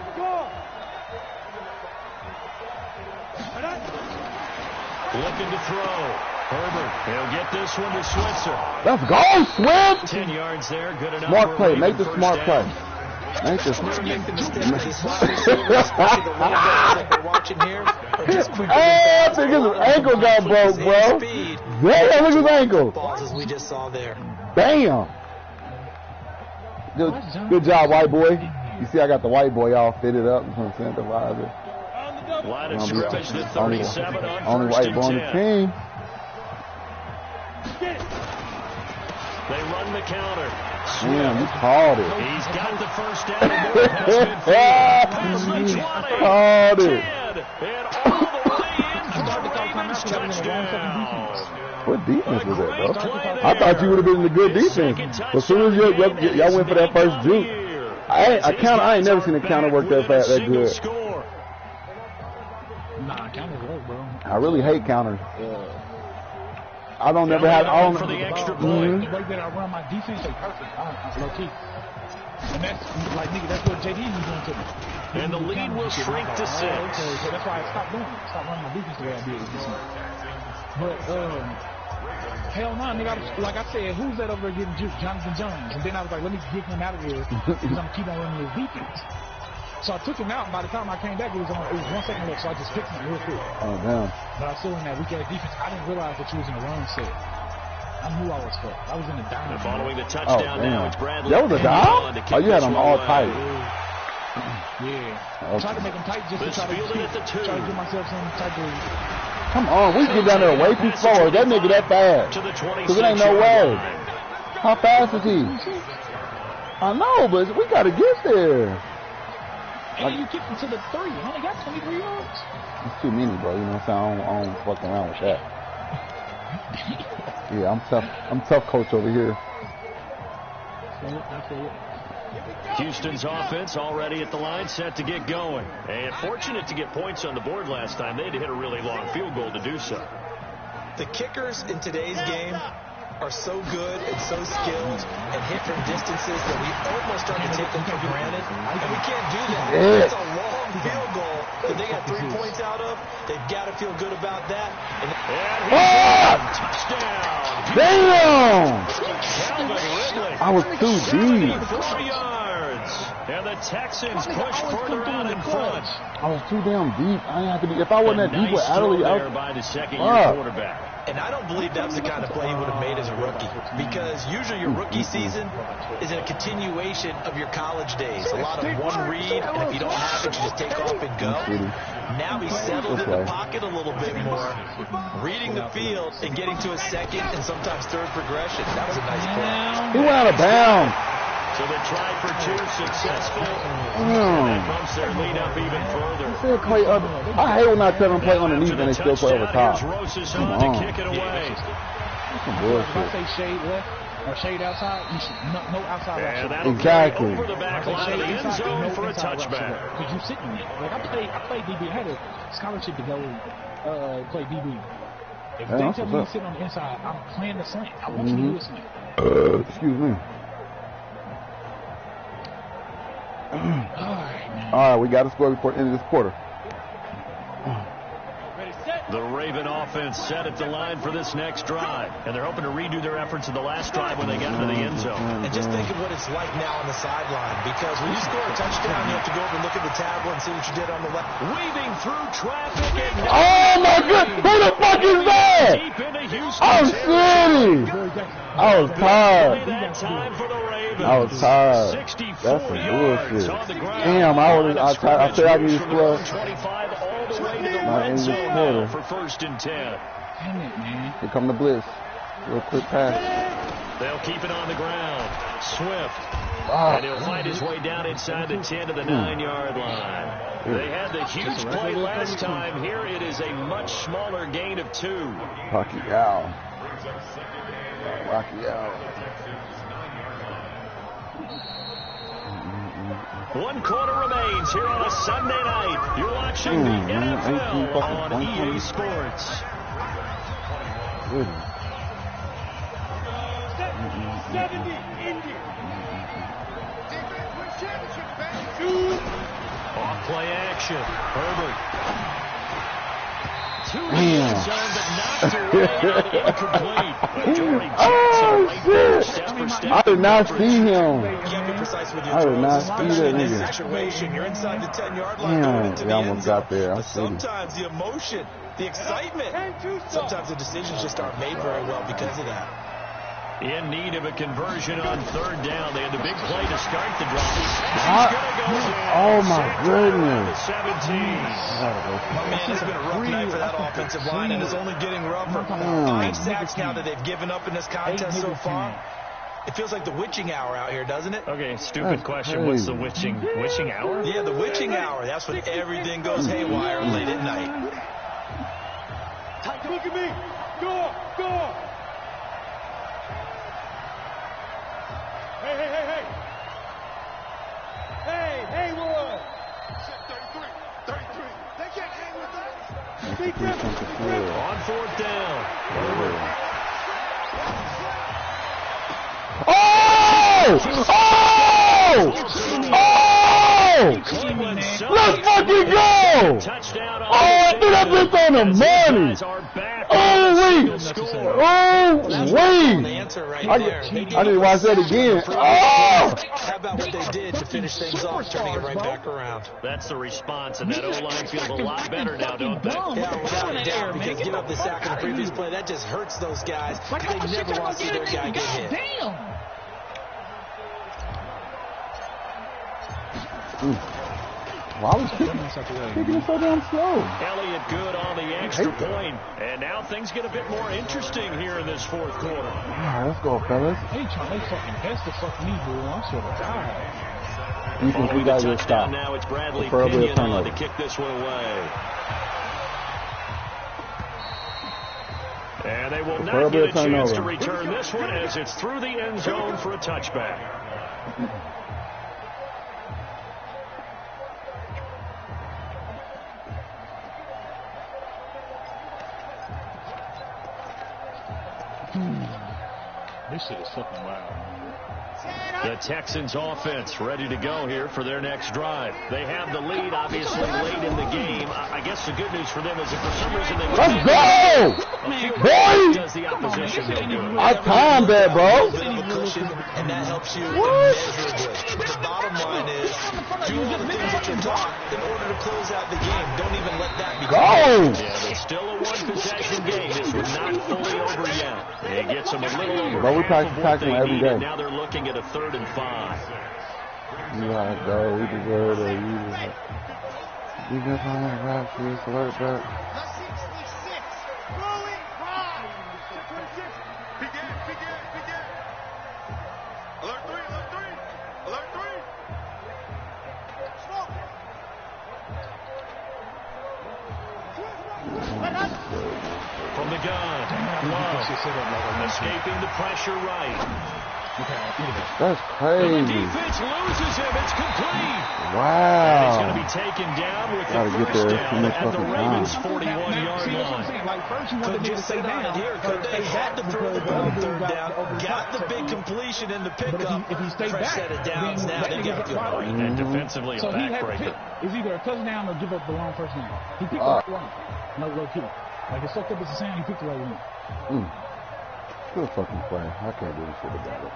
Looking to throw. Herbert, he'll get this one to Switzer. Let's go, Swift! 10 yards there, good enough. Smart play, make the smart play. Make the I think his ankle got broke, bro. Damn, look at his ankle. As we just saw there. Damn. Good job, white boy. You see, I got the white boy all fitted up. Line of scrimmage to 37 on only white boy on the team. They run the counter. Damn, you called it. He's got the first down. Called it. And all the way in for the Ravens touchdown. What defense was that, bro? I thought you would have been in the good defense. But as soon as y'all went for that first juke, I ain't never seen a counter work that fast, that good. Nah, counters work, bro. I really hate counters. I don't never have. I don't. For the extra point. The way that I run my defense is perfect. I'm low key. And that's like, nigga, that's what JD was doing to me. And the lead will shrink to 6. So that's why I stopped doing it. Stopped running my defense the way I did this year. But hell no, nigga. Like I said, who's that over there getting juked? Jonathan Jones. And then I was like, let me get him out of here because I'm gonna keep on running his defense. So I took him out, and by the time I came back, it was 1 second left, so I just fixed him real quick. Oh, damn. But I was still in that weak-ass defense. I didn't realize that you was in a run set. I knew I was fucked. I was in a down. Following the touchdown now, it's Bradley. That was a down? Oh, you had them all tight. Yeah. I tried to make them tight just to try to give myself some type of... Come on, we get down there way too slow. That nigga that fast. Because it ain't no way. How fast is he? I know, but we got to get there. And you kicked him to the 3. You only got 23 yards. It's too many, bro. You know what I'm saying? I don't fuck around with that. Yeah, I'm tough. I'm tough coach over here. Houston's offense already at the line, set to get going. And fortunate to get points on the board last time. They had to hit a really long field goal to do so. The kickers in today's game are so good and so skilled and hit from distances that we almost start to take them for granted. And we can't do that. It's a long field goal that they got 3 points out of. They've got to feel good about that. And touchdown! Damn! Calvin Ridley. I was too deep. 4 yards. And the Texans push further out in front. I was too damn deep. I didn't have to be. If I wasn't that deep with Adderley out by the second-year quarterback. And I don't believe that was the kind of play he would have made as a rookie, because usually your rookie season is a continuation of your college days. A lot of one read, and if you don't have it, you just take off and go. Now he's settled in the pocket a little bit more, reading the field and getting to a second and sometimes third progression. That was a nice play. He went out of bounds. So they tried for 2, successful. That bumps their lead up even further. I hate when I tell them play underneath and they still play over top. Come on. To kick it away. That's some bullshit. If I say shade left or shade outside, you should no outside. Exactly. Over the back line of the end zone for a touchback. Because you sitting there. Like I played DB. I had a scholarship to go play DB. If they tell me to sit on the inside, I'm playing the slant. I want you to do the slant. Excuse me. All right, we got to score before the end of this quarter. The Raven offense set at the line for this next drive, and they're hoping to redo their efforts in the last drive when they got into the end zone. And just think of what it's like now on the sideline, because when you score a touchdown, you have to go over and look at the tablet and see what you did on the left. Weaving through traffic. And oh, my God. Who the fuck is that? I'm sitting. I was tired. I was tired. That's some bullshit. Damn, I said I needed to score. Not in this quarter. For 1st and 10. Damn it, man. Here come the blitz. Real quick pass. They'll keep it on the ground. Swift. And he'll find his way down inside the 10 to the 9-yard line. They had the huge play last time. Here it is a much smaller gain of 2. Rocky out. Rocky out. 1 quarter remains here on a Sunday night. You're watching the NFL on EA Sports. Goodness. 70, Indy. Off play action. Herbert. 2 Damn. zone, but knocked away incomplete. Oh, shit. I did not see him. You can't be precise with your I did not throws, see especially that in this nigga. situation. You're inside the 10-yard line going into Damn, the I end almost zone. got there. But sometimes the emotion, the excitement, sometimes the decisions just aren't made very well because of that. In need of a conversion on 3rd down. They had the big play to start the drive. Oh, my goodness. 17. Man, it's been a rough night for that offensive line, and it's only getting rougher. 5 sacks now that they've given up in this contest so far. It feels like the witching hour out here, doesn't it? Okay, stupid question. What's the witching hour? Yeah, the witching hour. That's when everything goes haywire late at night. Look at me. Go. Hey, Wood. 33. They can't hang with us. On 4th down. Let's fucking go! I threw that bitch on the money! I need to watch that again. How about what they did to finish things off, turning it right back around? That's the response, and that O-line feels a lot better now, don't they? Yeah, without a doubt, because give up the sack in the previous play, that just hurts those guys. They never want to see their guy get hit. Damn. Why was kicking it so damn slow? Elliott good on the extra point, and now things get a bit more interesting here in this 4th quarter. All right, let's go, fellas. They fucking best to fuck me, bro. I swear to God. Defense, we got to stop. Now it's Bradley Preferably a Pinion on turnover. to kick this one away. And they will not get a chance to return this one as it's through the end zone for a touchback. This shit is fucking wild. The Texans offense ready to go here for their next drive. They have the lead, obviously, late in the game. I guess the good news for them is if for some reason they Let's go! Boy! does the opposition no good. I timed that, bro. And that helps you immeasurably. The bottom line is, do all the things that you're taught in order to close out the game. Don't even let that be. Go! Yeah, but still a one-possession game. This was not fully over yet. It gets them a little over Bro, we half of practice what tackling they every need, day. and now they're looking at a 3rd and 5. You gotta go. We deserve it. You just want to rap, please. Alert back. Rolling high. 26. Begin. Alert 3. Escaping the pressure right. That's And crazy. the defense loses him. It's complete. And he's going to Wow. be taken down with Gotta the get first there down as at the soon as Ravens' fucking 41-yard See what I'm line. saying? Like, first you want Could the nigga to just stay sit on down. it here. Could they had to throw the ball on third down? Got the big completion in the pickup. If he stayed Fresh back, set of downs then now. that They got nigga's the a right. And defensively, So a he had to backbreaker. pick. It's either a touchdown or give up the wrong first down. He picked the right one. No low key. Like, it's fucked up as a sound, he picked the right one. Good fucking play. I can't do shit about it.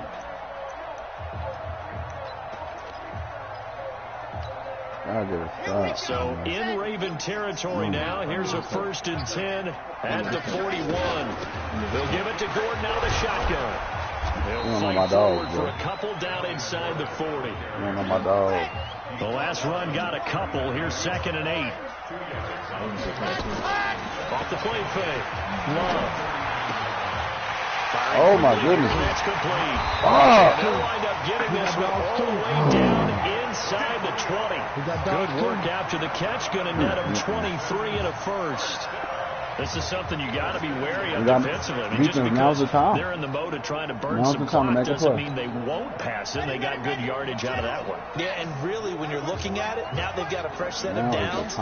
I get it. Stop. So in Raven territory now. Here's a 1st and 10 at the 41. They'll give it to Gordon out of the shotgun. They'll fight forward for a couple down inside the 40. On my dog. The last run got a couple. Here's 2nd and 8. Off the play fake. Love. Oh my goodness. That's complete. Oh. They'll wind up getting this one all the way down inside the 20. Good work after the catch. Going to net them 23 and a first. This is something you got to be wary of defensively. I mean, just because they're in the mode of trying to burn some clock doesn't mean they won't pass it. They got good yardage out of that one. Yeah, and really, when you're looking at it, now they've got a fresh set of downs.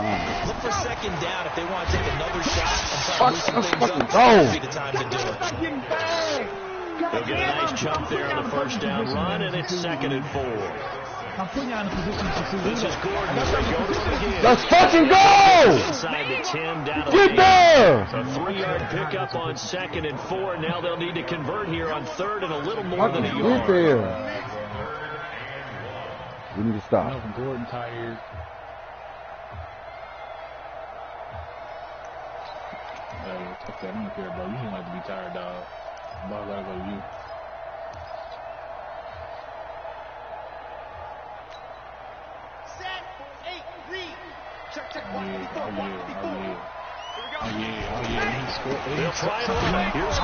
Look for 2nd down if they want to take another shot and try to loosen things up. That'd be the time to do it. They'll get a nice jump there on the first down run, and it's 2nd and 4. I'm putting you in a position to see. This is Gordon as they go to it again. Let's fucking go! Inside the 10, down to Get there! A 3-yard pickup on 2nd and 4. Now they'll need to convert here on 3rd and a little more than a Get yard. there. We need to stop. Melvin Gordon tired. Hey, fuck that. I don't care, bro. You don't have to be tired, dog. Ball gotta go to you.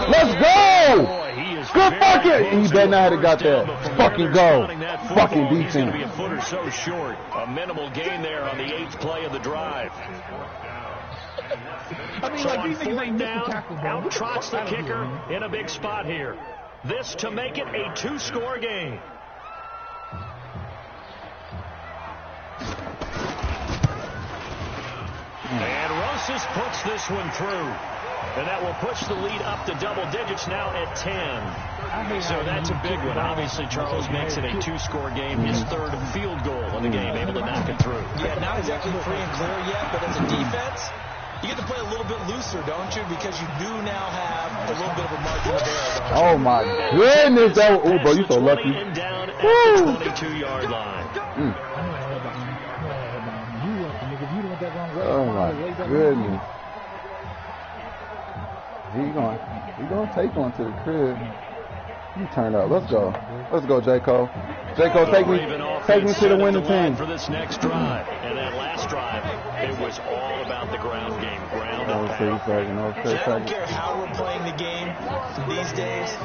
Let's go! Good fucking! He better not have got that. Fucking go. Fucking He's going to be a defense. foot or so short. A minimal gain there on the 8th play of the drive. I mean, So like, on these niggas 4th ain't down, missing tackles, bro. out trots the kicker in a big spot here. This to make it a 2-score game. And Rosas puts this one through. And that will push the lead up to double digits now at 10. So that's a big one. Obviously, Charles makes it a 2-score game. His 3rd field goal of the game, able to knock it through. Yeah, not exactly free and clear yet, but as a defense, you get to play a little bit looser, don't you? Because you do now have a little bit of a margin of error. Oh my goodness. That was, ooh, bro, you so lucky. And down at the 22-yard line. Oh my goodness. He gonna take one to the crib. You turn up. Let's go. Let's go, J. Cole. J. Cole, take me to the winning team. For this next drive. And that last drive, it was all about the ground game. Ground and pound. I don't care how we're playing the game these days.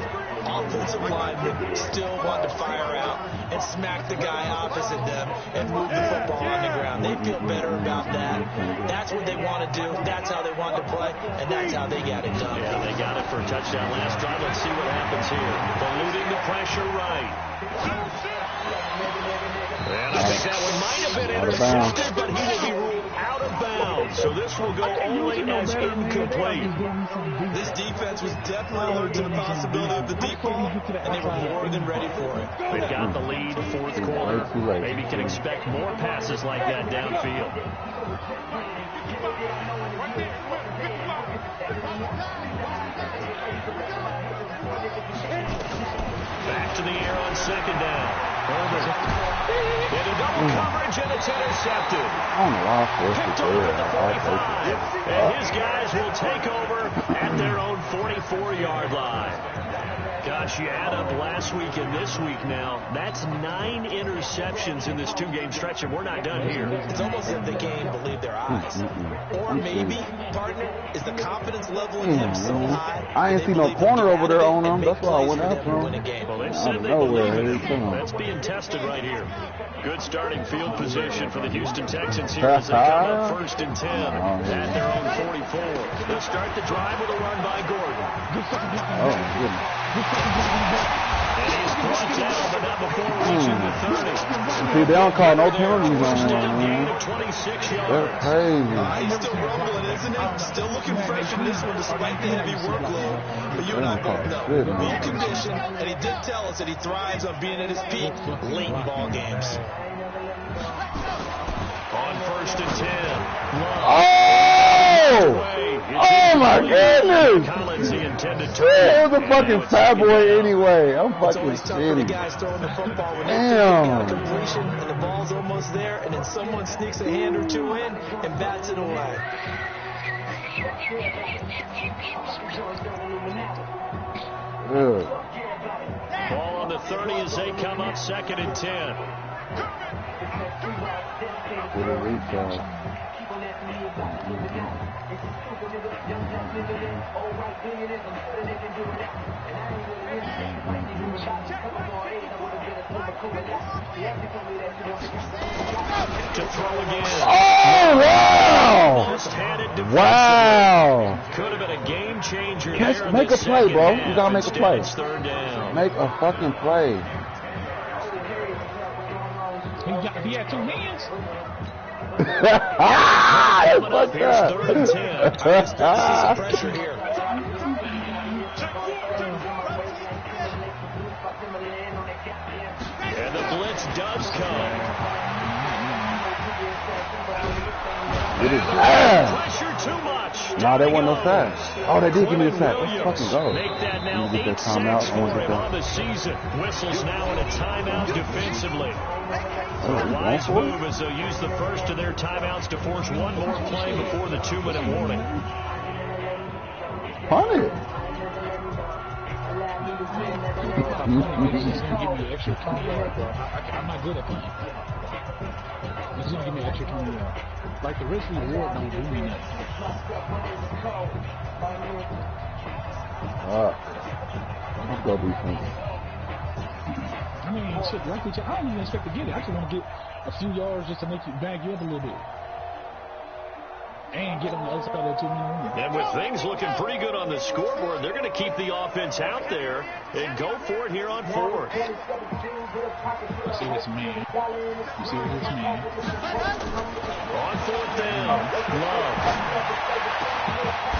Offensive linemen still want to fire out and smack the guy opposite them and move the football on the ground. They feel better about that. That's what they want to do. That's how they want to play, and that's how they got it done. Yeah, they got it for a touchdown last drive. Let's see what happens here. Eluding the pressure right. And I think that one might have been intercepted, but he will be ruled out of bounds. So this will go only as incomplete. This defense was definitely alert to the possibility of the deep ball, and they were more than ready for it. They've got the lead, 4th quarter. Maybe can expect more passes like that downfield. Back to the air on 2nd down. Into double coverage, and it's intercepted. Picked over at the 45. And his guys will take over at their own 44-yard line. Josh, you add up last week and this week now. That's 9 interceptions in this 2-game stretch, and we're not done here. It's almost as if they can't even believe their eyes. Or maybe, partner, is the confidence level in him so high. I ain't see no corner over there on them. That's why I went after him. Well, they said they believe it. That's being tested right here. Good starting field position for the Houston Texans here as they come up 1st and 10 at their own 44. They'll start the drive with a run by Gordon. Oh, goodness. And he's brought down, but not before reaching the 30. See, they don't call no penalties on First down him, gain man. of 26 yards. That's crazy. He's still rumbling, isn't he? Still looking fresh in this one despite the heavy workload. But you and I both know, being conditioned, and he did tell us that he thrives on being at his peak late in ball games. On 1st and 10. Oh! Oh my goodness! Collins, he intended to. It was a fucking fat boy anyway. I'm fucking It's tough for the shitty. guys throwing the football when they Damn. think completion and the ball's almost there, and then someone sneaks a hand or two in and bats it away. Ugh. Ball on the 30 as they come up 2nd and 10. Good reach, To throw again. Oh, wow! Just-handed defensive. Wow! Could have been a game changer. Catch, there in make the a play, bro. second You half. gotta make a Instead, play. it's 3rd down. Make a fucking play. He had 2 hands. Ah, that's Coming up, fucked here's up. 3rd and 10. I just start to see some pressure here. And the blitz does come. Pressure too much. Nah, they wasn't no sack. Oh, they did give me a sack. Let's Williams fucking go. Make that now Let me get 8 that timeout. sacks I want for to him get on that. the season. Whistles now in a timeout defensively. Oh, A you wise going for it? move as they'll use the first of their timeouts to force one more play before the 2-minute warning. Punt it. He's gonna give me an extra 20 yards, bro. I'm not good at that. He's gonna give me an extra 20 yards. Like the risk reward don't do me nothing. Let's go defense. I mean, shit, like I don't even expect to get it. I just want to get a few yards just to make you bag you up a little bit. And get on the other side of the 2-minute warning. And with things looking pretty good on the scoreboard, they're going to keep the offense out there and go for it here on 4th. You see this man. You see this man. On 4th down, Love.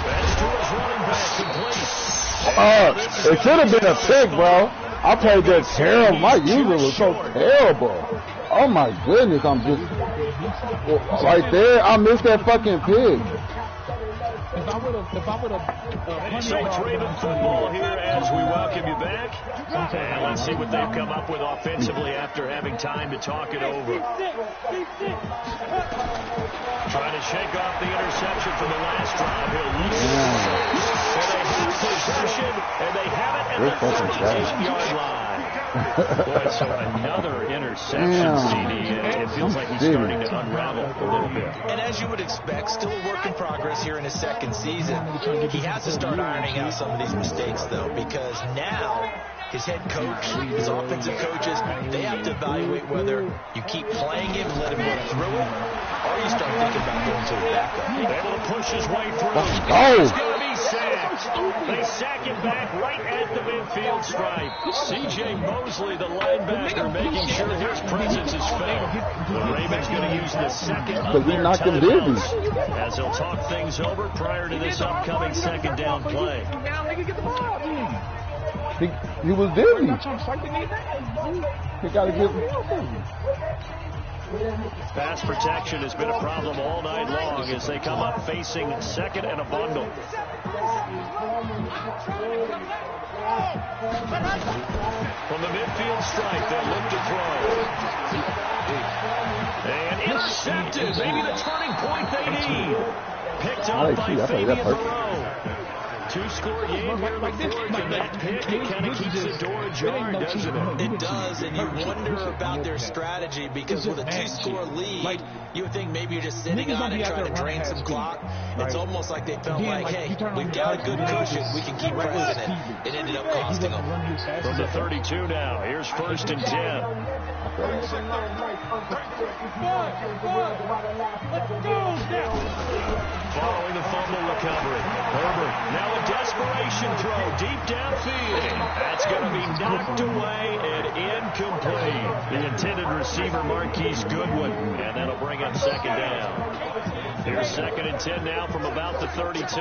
That's to his running back, complete. It should have been a pick, bro. I played that terrible. My user was so terrible. Oh my goodness, I'm just right there. I missed that fucking pick. If I would have, So it's Raven football here as we welcome you back. And let's see what they've come up with offensively after having time to talk it over. Trying to shake off the interception from the last drive. He'll lose it. So they have possession, and they have it at the 38-yard line. Boy, so another interception, CD. It feels like he's starting to unravel a little bit. And as you would expect, still a work in progress here in his 2nd season. He has to start ironing out some of these mistakes, though, because now his head coach, his offensive coaches, they have to evaluate whether you keep playing him and let him go through it, or you start thinking about going to the backup. Able to push his way through. Let's go. He's going to be sacked. They sack him back right at the midfield stripe. C.J. Mosley, the linebacker, making sure his presence is felt. The Ravens going to use the second of their knocked him dizzy. timeouts as they'll talk things over prior to this upcoming 2nd down play. He was dizzy. He got to get. Pass protection has been a problem all night long as they come up facing 2nd and a bundle. From the midfield stripe, they'll look to throw. And intercepted. Maybe the turning point they need. Picked up by Fabian Moreau. two-score game here in the fourth, and that pick, it kind of keeps the door ajar, doesn't it? It does, and you wonder about their strategy, because with a two-score lead, you would think maybe you're just sitting on it trying to drain some clock. It's almost like they felt like, hey, we've got a good cushion, we can keep pressing it. It ended up costing them. From the 32 now, here's 1st and 10. Following the fumble recovery, Herbert now a desperation throw deep downfield. That's going to be knocked away and incomplete. The intended receiver, Marquise Goodwin, and that'll bring up 2nd down. Here's 2nd and 10 now from about the 32.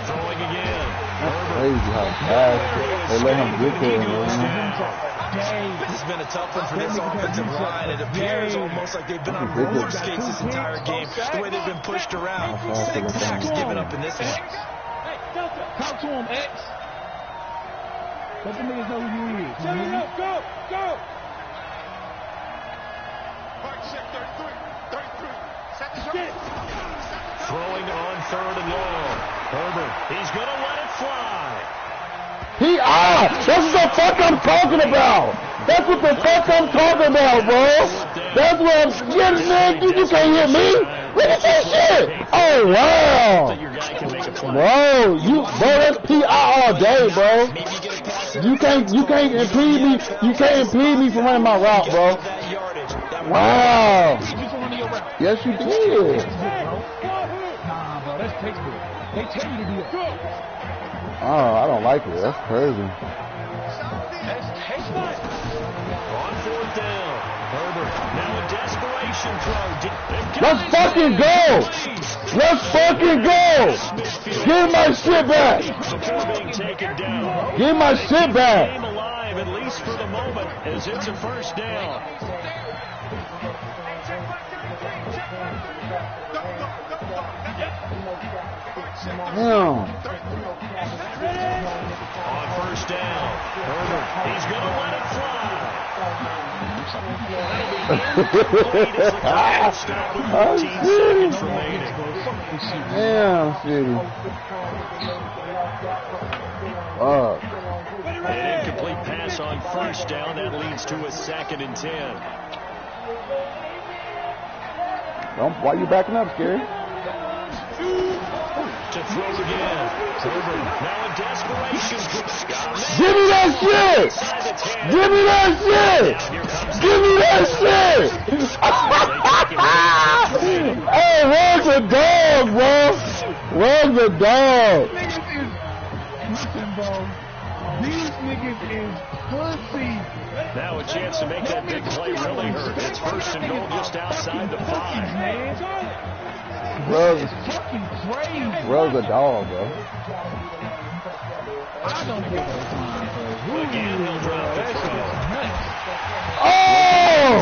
Throwing again. That's crazy how fast they let him get there, man. This has been a tough one for this offensive line. It appears almost like they've been on roller skates this entire game, the way they've been pushed around. 6 sacks given up in this one. Talk to him, X. Let the niggas know who you is. Shut it up, go! Throwing on 3rd and long. Herbert, he's going to let it fly. That's what the fuck I'm talking about. That's what the fuck I'm talking about, bro. That's what I'm getting, man. You can't hear me. Look at that shit. Oh, wow. Bro, that's P.I. all day, bro. You can't impede me. You can't impede me from running my route, bro. Wow. Yes, you did. Nah, bro, that's textbook. They tell you to do it. Oh, I don't like it. That's crazy. That's textbook. On 4th down, Herbert now a desperation throw. Let's fucking go. Let's fucking go. Give my shit back. Before being taken down. Give my shit back. Game alive, at least for the moment, as it's a 1st down. Damn. On 1st down, Herbert, he's going to let it fly. Stop with 14 seconds remaining. Damn, City. Fuck. An incomplete pass on 1st down. That leads to a 2nd and 10. Why you backing up, Scary? To throw again. Herbert now in desperation. Give me that shit! Give me that shit! Give me that shit! Hey, where's the dog, bro? Where's the dog? Listen, bro. These niggas is pussy. Now a chance to make that big play really hurt. It's 1st and goal just outside the 5. Bro, Fucking crazy. bro's a dog, bro. I don't give a time, bro. Again, he'll drop the throw. Oh,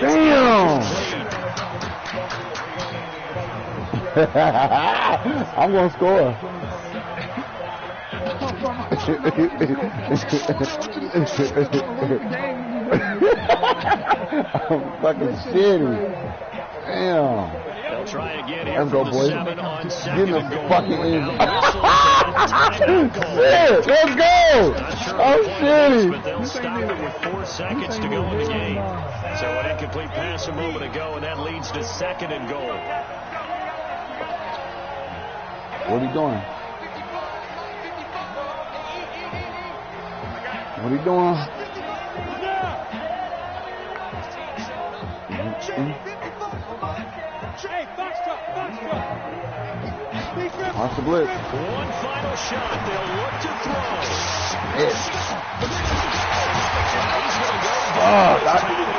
damn. I'm going to score. I'm fucking shitty. Damn. They'll try again here. Let's go, boys. 7 on 2nd Get the and goal. fucking in. Shit, let's go. I'm shitty. But they'll stop it with 4 seconds to go in the game. So an incomplete pass a moment ago, and that leads to 2nd and goal. What are you doing? What are you doing? Watch the blitz. One final shot. They'll look to throw.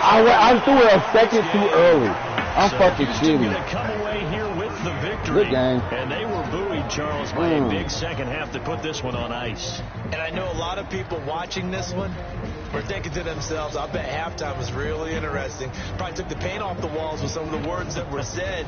I threw it a second too early. I'm fucking shitty. Come away here with the victory. Good game. And they were buoyed, Charles, by a big second half to put this one on ice. And I know a lot of people watching this one were thinking to themselves, I bet halftime was really interesting. Probably took the paint off the walls with some of the words that were said.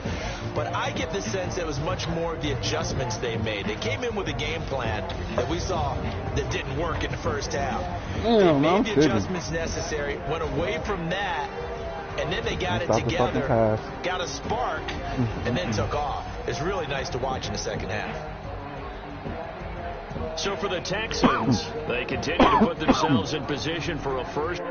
But I get the sense it was much more of the adjustments they made. They came in with a game plan that we saw that didn't work in the first half. They made the adjustments necessary, went away from that, and then they got it together, got a spark, and then took off. It's really nice to watch in the second half. So for the Texans, they continue to put themselves in position for a first.